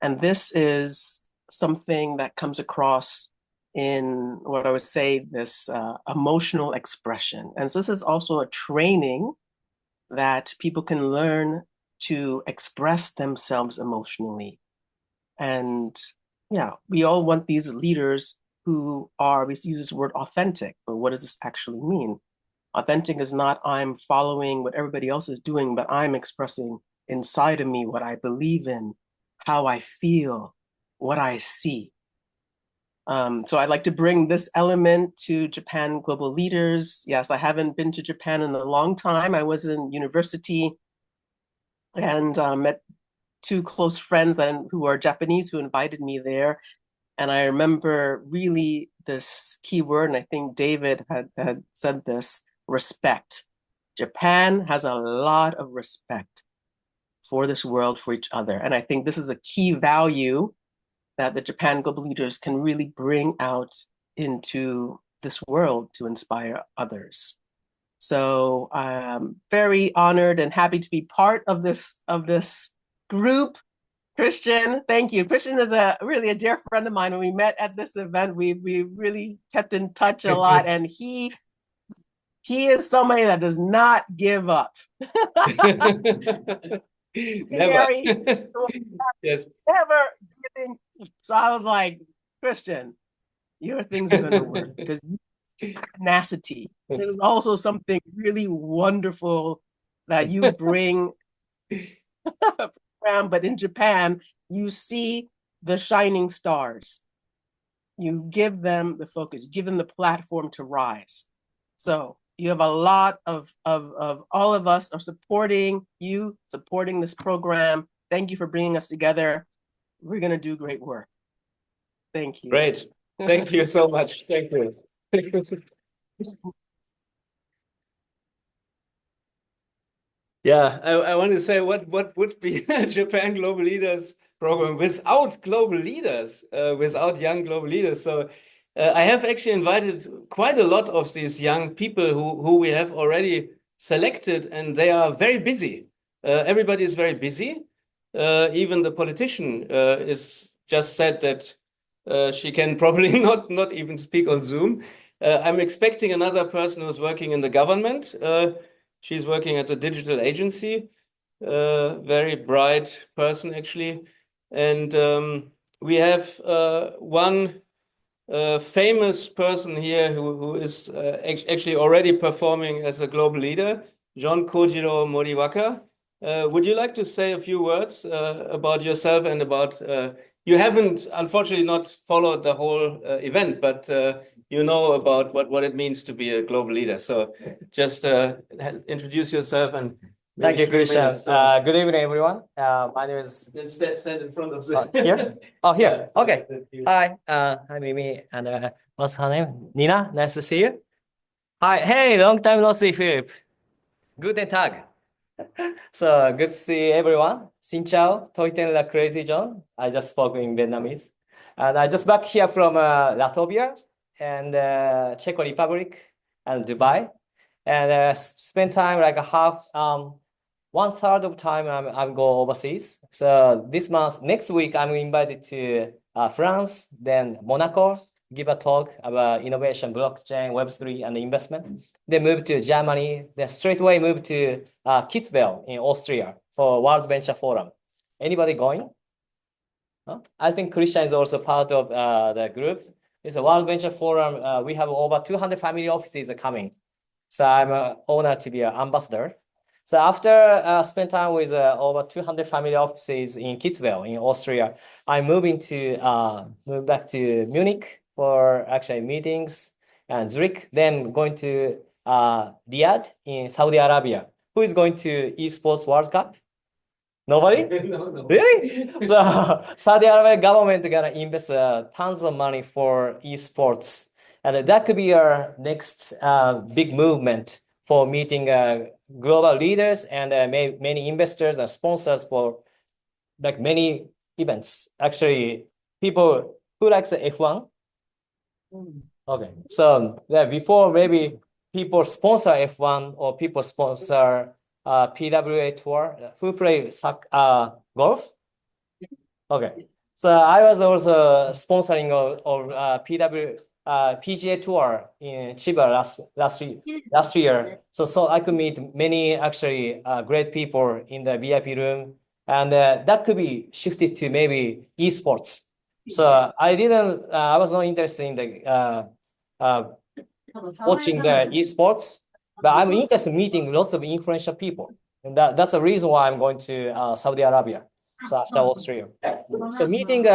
And this is something that comes across in what I would say this emotional expression. And so this is also a training that people can learn to express themselves emotionally. And yeah, we all want these leaders who are, we use this word authentic, but what does this actually mean? Authentic is not I'm following what everybody else is doing, but I'm expressing inside of me what I believe in, how I feel, what I see. So I'd like to bring this element to Japan Global Leaders. Yes, I haven't been to Japan in a long time. I was in university and met two close friends who are Japanese who invited me there. And I remember really this key word, and I think David had said this, respect. Japan has a lot of respect for this world, for each other. And I think this is a key value that the Japan Global Leaders can really bring out into this world to inspire others. So I'm very honored and happy to be part of this group. Christian, thank you. Christian is really a dear friend of mine. When we met at this event, we really kept in touch a lot, and he is somebody that does not give up. Never. Yes. Never giving. So I was like, Christian, your things are gonna work because tenacity. There's also something really wonderful that you bring. But in Japan, you see the shining stars. You give them the focus, give them the platform to rise. So you have a lot of all of us are supporting you, supporting this program. Thank you for bringing us together. We're going to do great work. Thank you. Great. Thank you so much. Thank you. Yeah, I want to say what would be Japan Global Leaders program without global leaders, without young global leaders. So I have actually invited quite a lot of these young people who we have already selected, and they are very busy. Everybody is very busy. Even the politician is just said that she can probably not even speak on Zoom. I'm expecting another person who's working in the government. She's working at a digital agency, very bright person actually. And we have one famous person here who is actually already performing as a global leader, John Kojiro Moriwaka. Would you like to say a few words about yourself and about, you haven't unfortunately not followed the whole event, but you know about what it means to be a global leader. So just introduce yourself and thank you, Christian. Good evening, everyone. My name is. Stand in front of the. Here? Oh, here. Okay. Hi. Hi, Mimi. And what's her name? Nina. Nice to see you. Hi. Hey, long time no see, Philip. Guten Tag. So good to see everyone. Xin chào, tôi tên là Crazy John. I just spoke in Vietnamese. And I just back here from Latvia and Czech Republic and Dubai. And spend time like one third of time I'm go overseas. So this month, next week, I'm invited to France, then Monaco, give a talk about innovation, blockchain, Web3, and investment. Then move to Germany, then straight away move to Kitzbühel in Austria for World Venture Forum. Anybody going? Huh? I think Christian is also part of the group. It's a World Venture Forum. We have over 200 family offices coming. So I'm honored to be an ambassador. So after spend time with over 200 family offices in Kitzbühel in Austria, I'm moving to move back to Munich for actually meetings and Zurich, then going to Riyadh in Saudi Arabia. Who is going to Esports World Cup? Nobody? No. Really? So Saudi Arabia government gonna invest tons of money for esports. And that could be our next big movement for meeting global leaders and many investors and sponsors for like many events. Actually, people who likes the F1? Okay, so yeah, before maybe people sponsor F1 or people sponsor PWA tour. Who play golf? Okay, So I was also sponsoring of PGA tour in Chiba last year. So I could meet many actually great people in the VIP room, and that could be shifted to maybe esports. So I was not interested in the watching the esports, but I'm interested in meeting lots of influential people, and that's the reason why I'm going to Saudi Arabia. So after Austria, so meeting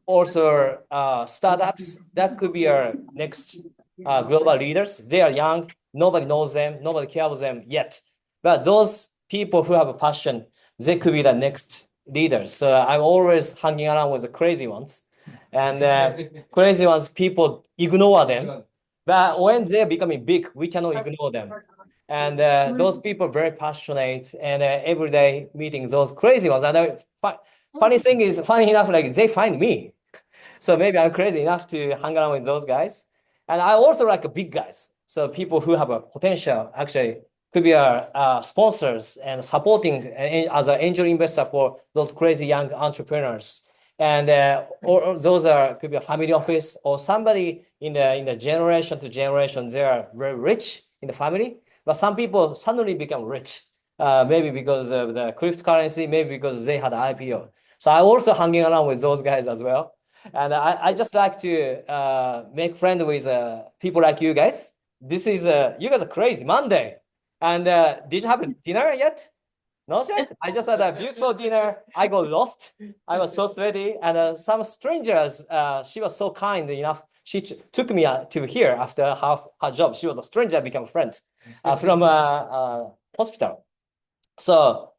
also startups that could be our next global leaders. They are young, nobody knows them, nobody cares about them yet, but those people who have a passion, they could be the next leaders. So I'm always hanging around with the crazy ones, and crazy ones people ignore them. But when they're becoming big, we cannot ignore them. And those people are very passionate, and every day meeting those crazy ones. And funny thing is, funny enough, like they find me. So maybe I'm crazy enough to hang around with those guys. And I also like big guys. So people who have a potential actually could be sponsors and supporting as an angel investor for those crazy young entrepreneurs. And or those could be a family office or somebody in the generation to generation, they are very rich in the family. But some people suddenly become rich, maybe because of the cryptocurrency, maybe because they had IPO. So I also hanging around with those guys as well. And I just like to make friends with people like you guys. This is, you guys are crazy, Monday. And did you have dinner yet? Not yet? I just had a beautiful dinner. I got lost. I was so sweaty. And some strangers, she was so kind enough. She took me to here after her job. She was a stranger, became a friend from hospital. So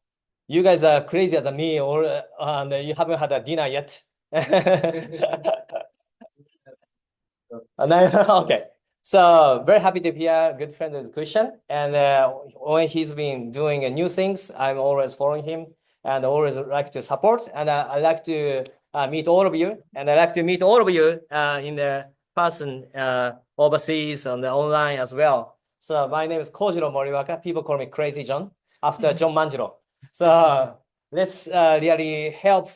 you guys are crazier than me, or you haven't had a dinner yet. Okay. So very happy to be a good friend with Christian. And when he's been doing new things, I'm always following him and always like to support. And I like to meet all of you. And I like to meet all of you in the person overseas on the online as well. So my name is Kojiro Moriwaka. People call me Crazy John after John Manjiro. So let's really help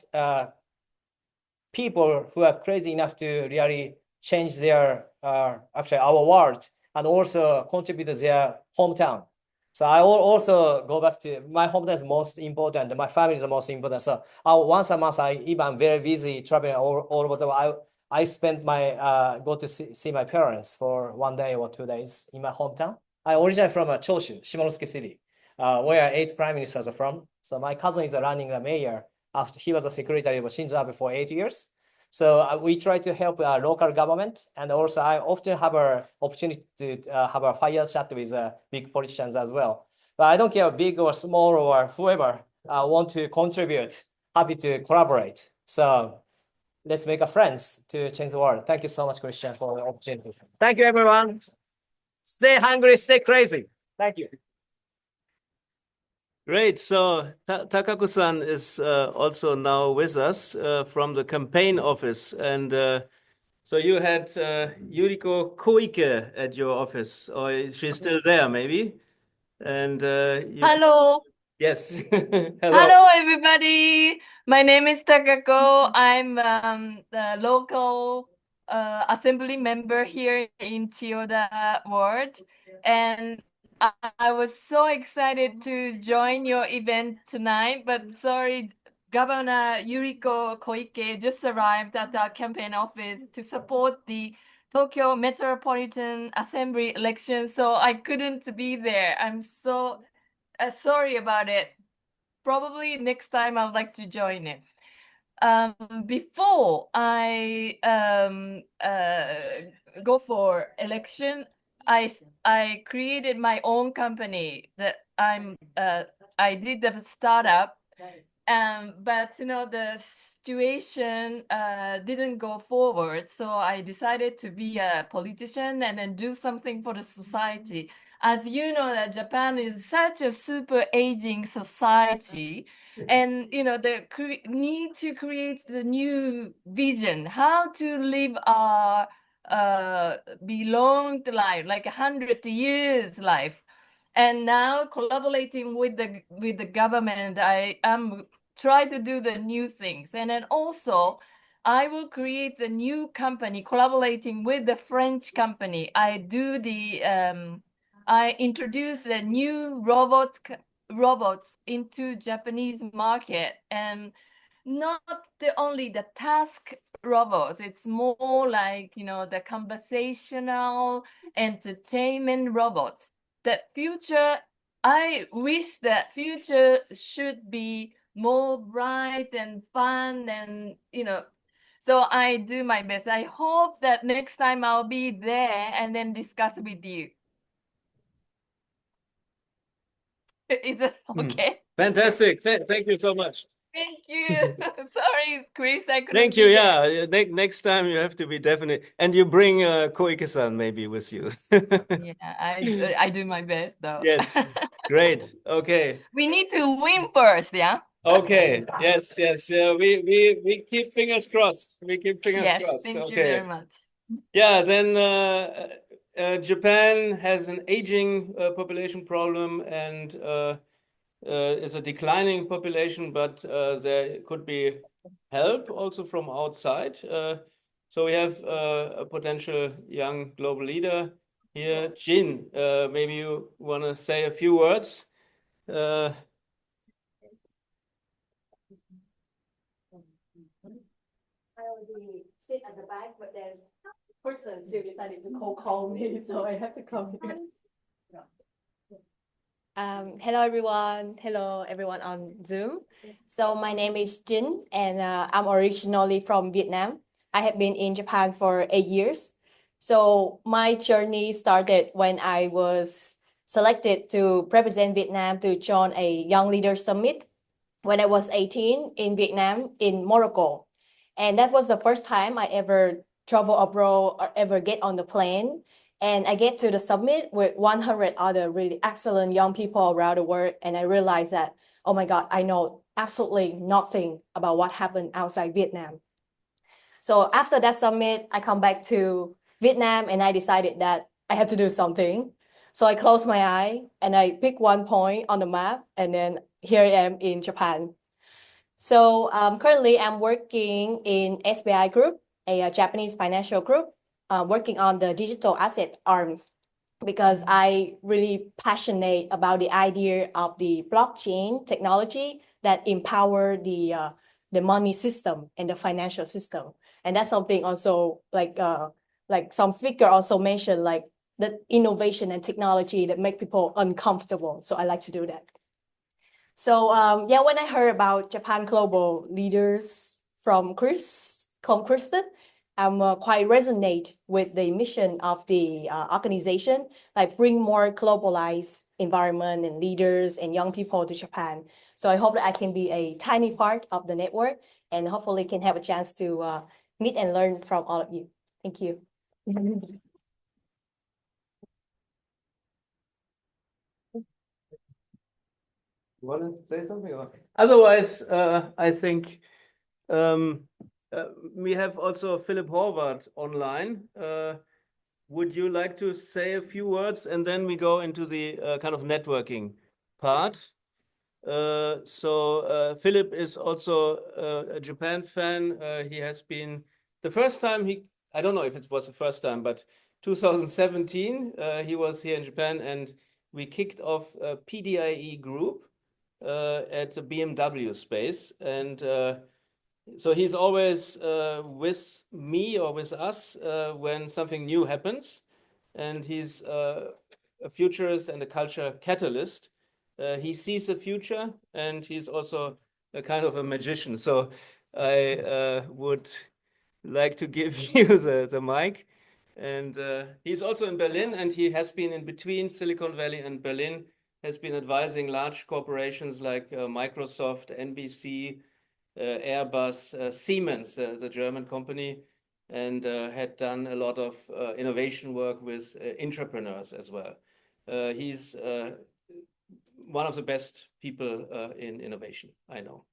people who are crazy enough to really change their actually our world and also contribute to their hometown. So I will also go back to my hometown is most important. My family is the most important. So once a month, I'm very busy traveling all over the world. I spend my go to see my parents for 1 day or 2 days in my hometown. I originally from Choshu, Shimonosuke City, where 8 prime ministers are from. So my cousin is running the mayor after he was a secretary of Shinzo Abe for 8 years. So we try to help local government, and also I often have an opportunity to have a fire chat with big politicians as well. But I don't care big or small or whoever want to contribute, happy to collaborate. So let's make a friends to change the world. Thank you so much, Christian, for the opportunity. Thank you, everyone. Stay hungry, stay crazy. Thank you. Great. So Takako-san is also now with us from the campaign office. And so you had Yuriko Koike at your office, or she's still there maybe. And Hello. Yes. Hello. Hello, everybody. My name is Takako. I'm the local assembly member here in Chiyoda Ward. And I was so excited to join your event tonight, but sorry, Governor Yuriko Koike just arrived at our campaign office to support the Tokyo Metropolitan Assembly election, so I couldn't be there. I'm so sorry about it. Probably next time I would like to join it. Before I go for election, I created my own company that I did the startup, but the situation didn't go forward, so I decided to be a politician and then do something for the society. As you know, that Japan is such a super aging society, and the need to create the new vision, how to live our belonged life, like 100 years life. And now collaborating with the government, I am try to do the new things. And then also I will create a new company collaborating with the French company. I introduce a new robots into Japanese market, and not only the task robots. It's more like, the conversational entertainment robots. I wish that future should be more bright and fun, and so I do my best. I hope that next time I'll be there and then discuss with you. Is it okay? Fantastic. Thank you so much. Thank you. Sorry, Chris, I couldn't Thank you. be there. Yeah, next time you have to be definite, and you bring Koike-san maybe with you. Yeah, I do my best though. Yes, great. Okay. We need to win first, yeah? Okay. Yes. We keep fingers crossed. We keep fingers Yes, crossed. thank you Okay. very much. Yeah. Then Japan has an aging population problem, and it's a declining population, but there could be help also from outside. So we have a potential young global leader here, Jin. Maybe you want to say a few words. I already sit at the back, but there's a person still decided to call me, so I have to come here. Hello everyone on Zoom. So my name is Jin, and I'm originally from Vietnam. I have been in Japan for 8 years. So my journey started when I was selected to represent Vietnam to join a Young Leaders Summit when I was 18 in Vietnam, in Morocco. And that was the first time I ever travel abroad or ever get on the plane. And I get to the summit with 100 other really excellent young people around the world. And I realized that, oh my God, I know absolutely nothing about what happened outside Vietnam. So after that summit, I come back to Vietnam and I decided that I have to do something. So I closed my eye and I pick one point on the map, and then here I am in Japan. So currently I'm working in SBI Group, a Japanese financial group, working on the digital asset arms, because I really passionate about the idea of the blockchain technology that empower the money system and the financial system. And that's something also like some speaker also mentioned, like the innovation and technology that make people uncomfortable. So I like to do that. So when I heard about Japan Global Leaders from Kristen, I'm quite resonate with the mission of the organization, like bring more globalized environment and leaders and young people to Japan. So I hope that I can be a tiny part of the network, and hopefully can have a chance to meet and learn from all of you. Thank you. Want to say something? Otherwise, I think we have also Philip Horvath online. Would you like to say a few words, and then we go into the kind of networking part? So Philip is also a Japan fan. He has been the first time I don't know if it was the first time, but 2017 he was here in Japan, and we kicked off a PDIE group at the BMW space, and so he's always with me or with us when something new happens, and he's a futurist and a culture catalyst. He sees the future, and he's also a kind of a magician. So I would like to give you the mic. And he's also in Berlin, and he has been in between Silicon Valley and Berlin, has been advising large corporations like Microsoft, NBC, Airbus, Siemens, the German company, and had done a lot of innovation work with entrepreneurs as well. He's one of the best people in innovation, I know.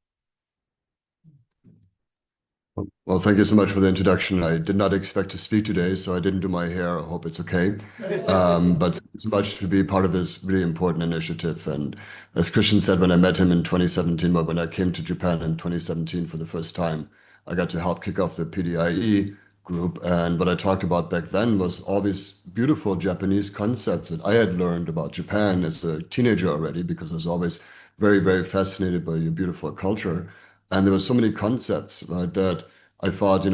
Well, thank you so much for the introduction. I did not expect to speak today, so I didn't do my hair. I hope it's okay. But thank you so much to be part of this really important initiative. And as Christian said, when I met him in 2017, but when I came to Japan in 2017 for the first time, I got to help kick off the PDIE group. And what I talked about back then was all these beautiful Japanese concepts that I had learned about Japan as a teenager already, because I was always very, very fascinated by your beautiful culture. And there were so many concepts, right, that I thought,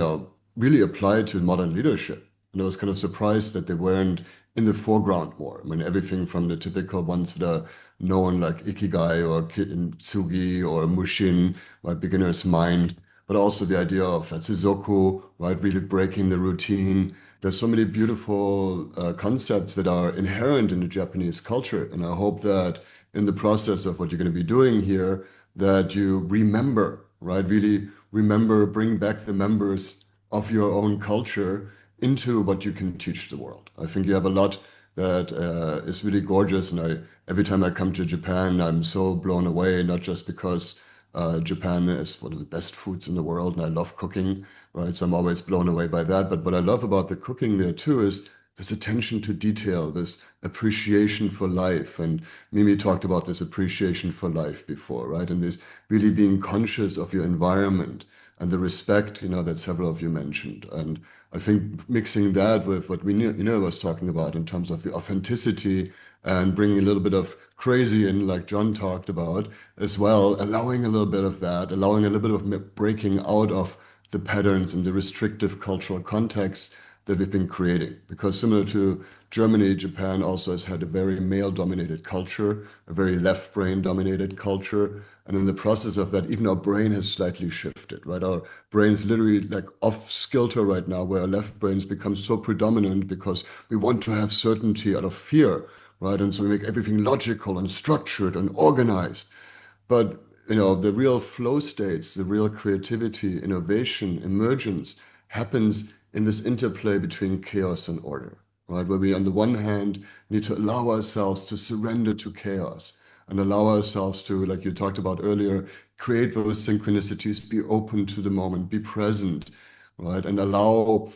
really applied to modern leadership. And I was kind of surprised that they weren't in the foreground more. I mean, everything from the typical ones that are known like Ikigai or Kintsugi or Mushin, right, beginner's mind, but also the idea of Tsuzoku, right, really breaking the routine. There's so many beautiful concepts that are inherent in the Japanese culture. And I hope that in the process of what you're going to be doing here, that you remember, right, really remember, bring back the members of your own culture into what you can teach the world. I think you have a lot that is really gorgeous. And every time I come to Japan, I'm so blown away, not just because Japan is one of the best foods in the world and I love cooking, right? So I'm always blown away by that. But what I love about the cooking there too is this attention to detail, this appreciation for life. And Mimi talked about this appreciation for life before, right? And this really being conscious of your environment and the respect, that several of you mentioned. And I think mixing that with what was talking about in terms of the authenticity and bringing a little bit of crazy in, like John talked about as well, allowing a little bit of that, allowing a little bit of breaking out of the patterns and the restrictive cultural context that we've been creating. Because similar to Germany, Japan also has had a very male-dominated culture, a very left-brain dominated culture. And in the process of that, even our brain has slightly shifted, right? Our brain's literally like off kilter right now, where our left brains become so predominant because we want to have certainty out of fear, right? And so we make everything logical and structured and organized. But the real flow states, the real creativity, innovation, emergence happens in this interplay between chaos and order, right? Where we, on the one hand, need to allow ourselves to surrender to chaos and allow ourselves to, like you talked about earlier, create those synchronicities, be open to the moment, be present, right? And allow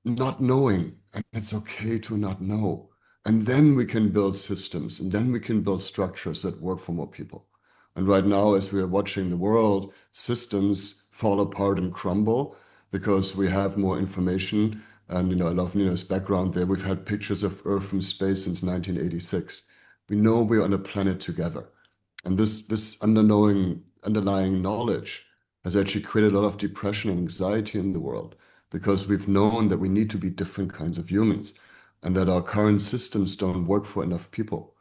not knowing, and it's okay to not know. And then we can build systems, and then we can build structures that work for more people. And right now, as we are watching the world, systems fall apart and crumble because we have more information. And, I love Nina's background there. We've had pictures of Earth from space since 1986. We know we're on a planet together. And this underlying knowledge has actually created a lot of depression and anxiety in the world, because we've known that we need to be different kinds of humans and that our current systems don't work for enough people.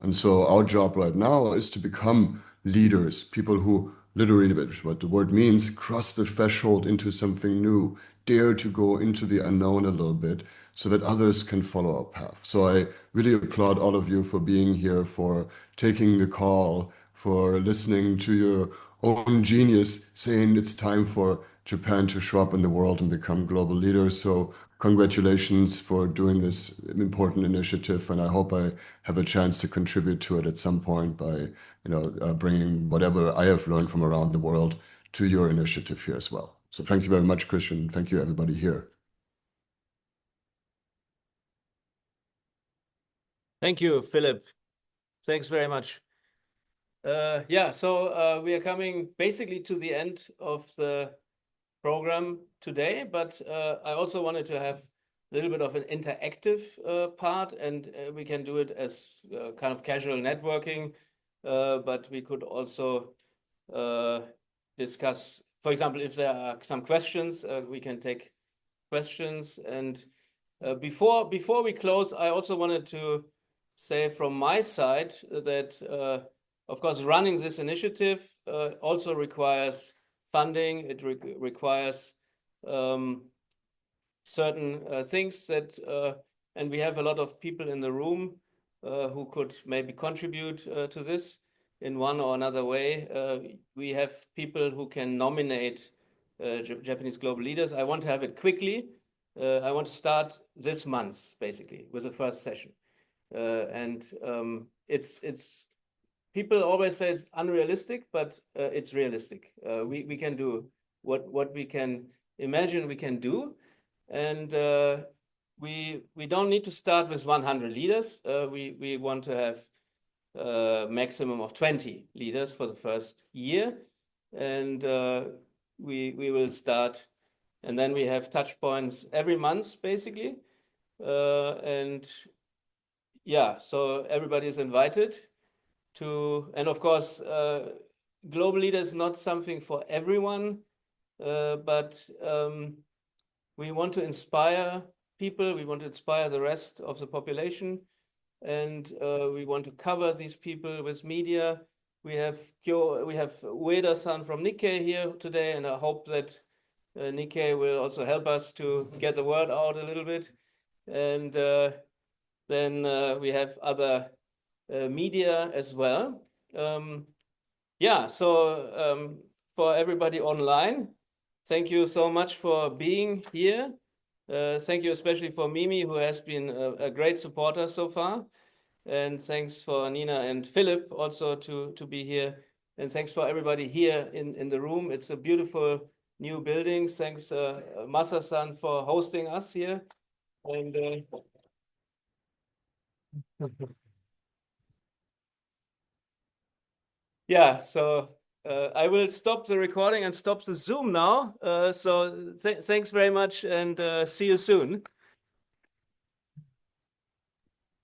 And so our job right now is to become leaders, people who literally, what the word means, cross the threshold into something new, dare to go into the unknown a little bit so that others can follow our path. So I really applaud all of you for being here, for taking the call, for listening to your own genius saying it's time for Japan to show up in the world and become global leaders. So congratulations for doing this important initiative. And I hope I have a chance to contribute to it at some point by, bringing whatever I have learned from around the world to your initiative here as well. So thank you very much, Christian. Thank you, everybody here. Thank you, Philip. Thanks very much. So we are coming basically to the end of the program today, but I also wanted to have a little bit of an interactive part, and we can do it as kind of casual networking, but we could also discuss, for example, if there are some questions, we can take questions. And before we close, I also wanted to say from my side that, of course, running this initiative also requires funding. It requires certain things that, and we have a lot of people in the room who could maybe contribute to this in one or another way. We have people who can nominate Japanese global leaders. I want to have it quickly. I want to start this month, basically, with the first session. It's people always say it's unrealistic, but it's realistic. We can do what we can imagine we can do, and we don't need to start with 100 leaders. We want to have a maximum of 20 leaders for the first year, and we will start. And then we have touch points every month, basically. And yeah, so everybody is invited to, and of course, global leader is not something for everyone, but we want to inspire people. We want to inspire the rest of the population, and we want to cover these people with media. We have Ueda-san from Nikkei here today, and I hope that Nikkei will also help us to get the word out a little bit. And then we have other media as well. Yeah, so for everybody online, thank you so much for being here. Thank you especially for Mimi, who has been a great supporter so far. And thanks for Nina and Philip also to be here. And thanks for everybody here in the room. It's a beautiful new building. Thanks, Masa-san, for hosting us here. And yeah, so I will stop the recording and stop the Zoom now. So thanks very much, and see you soon.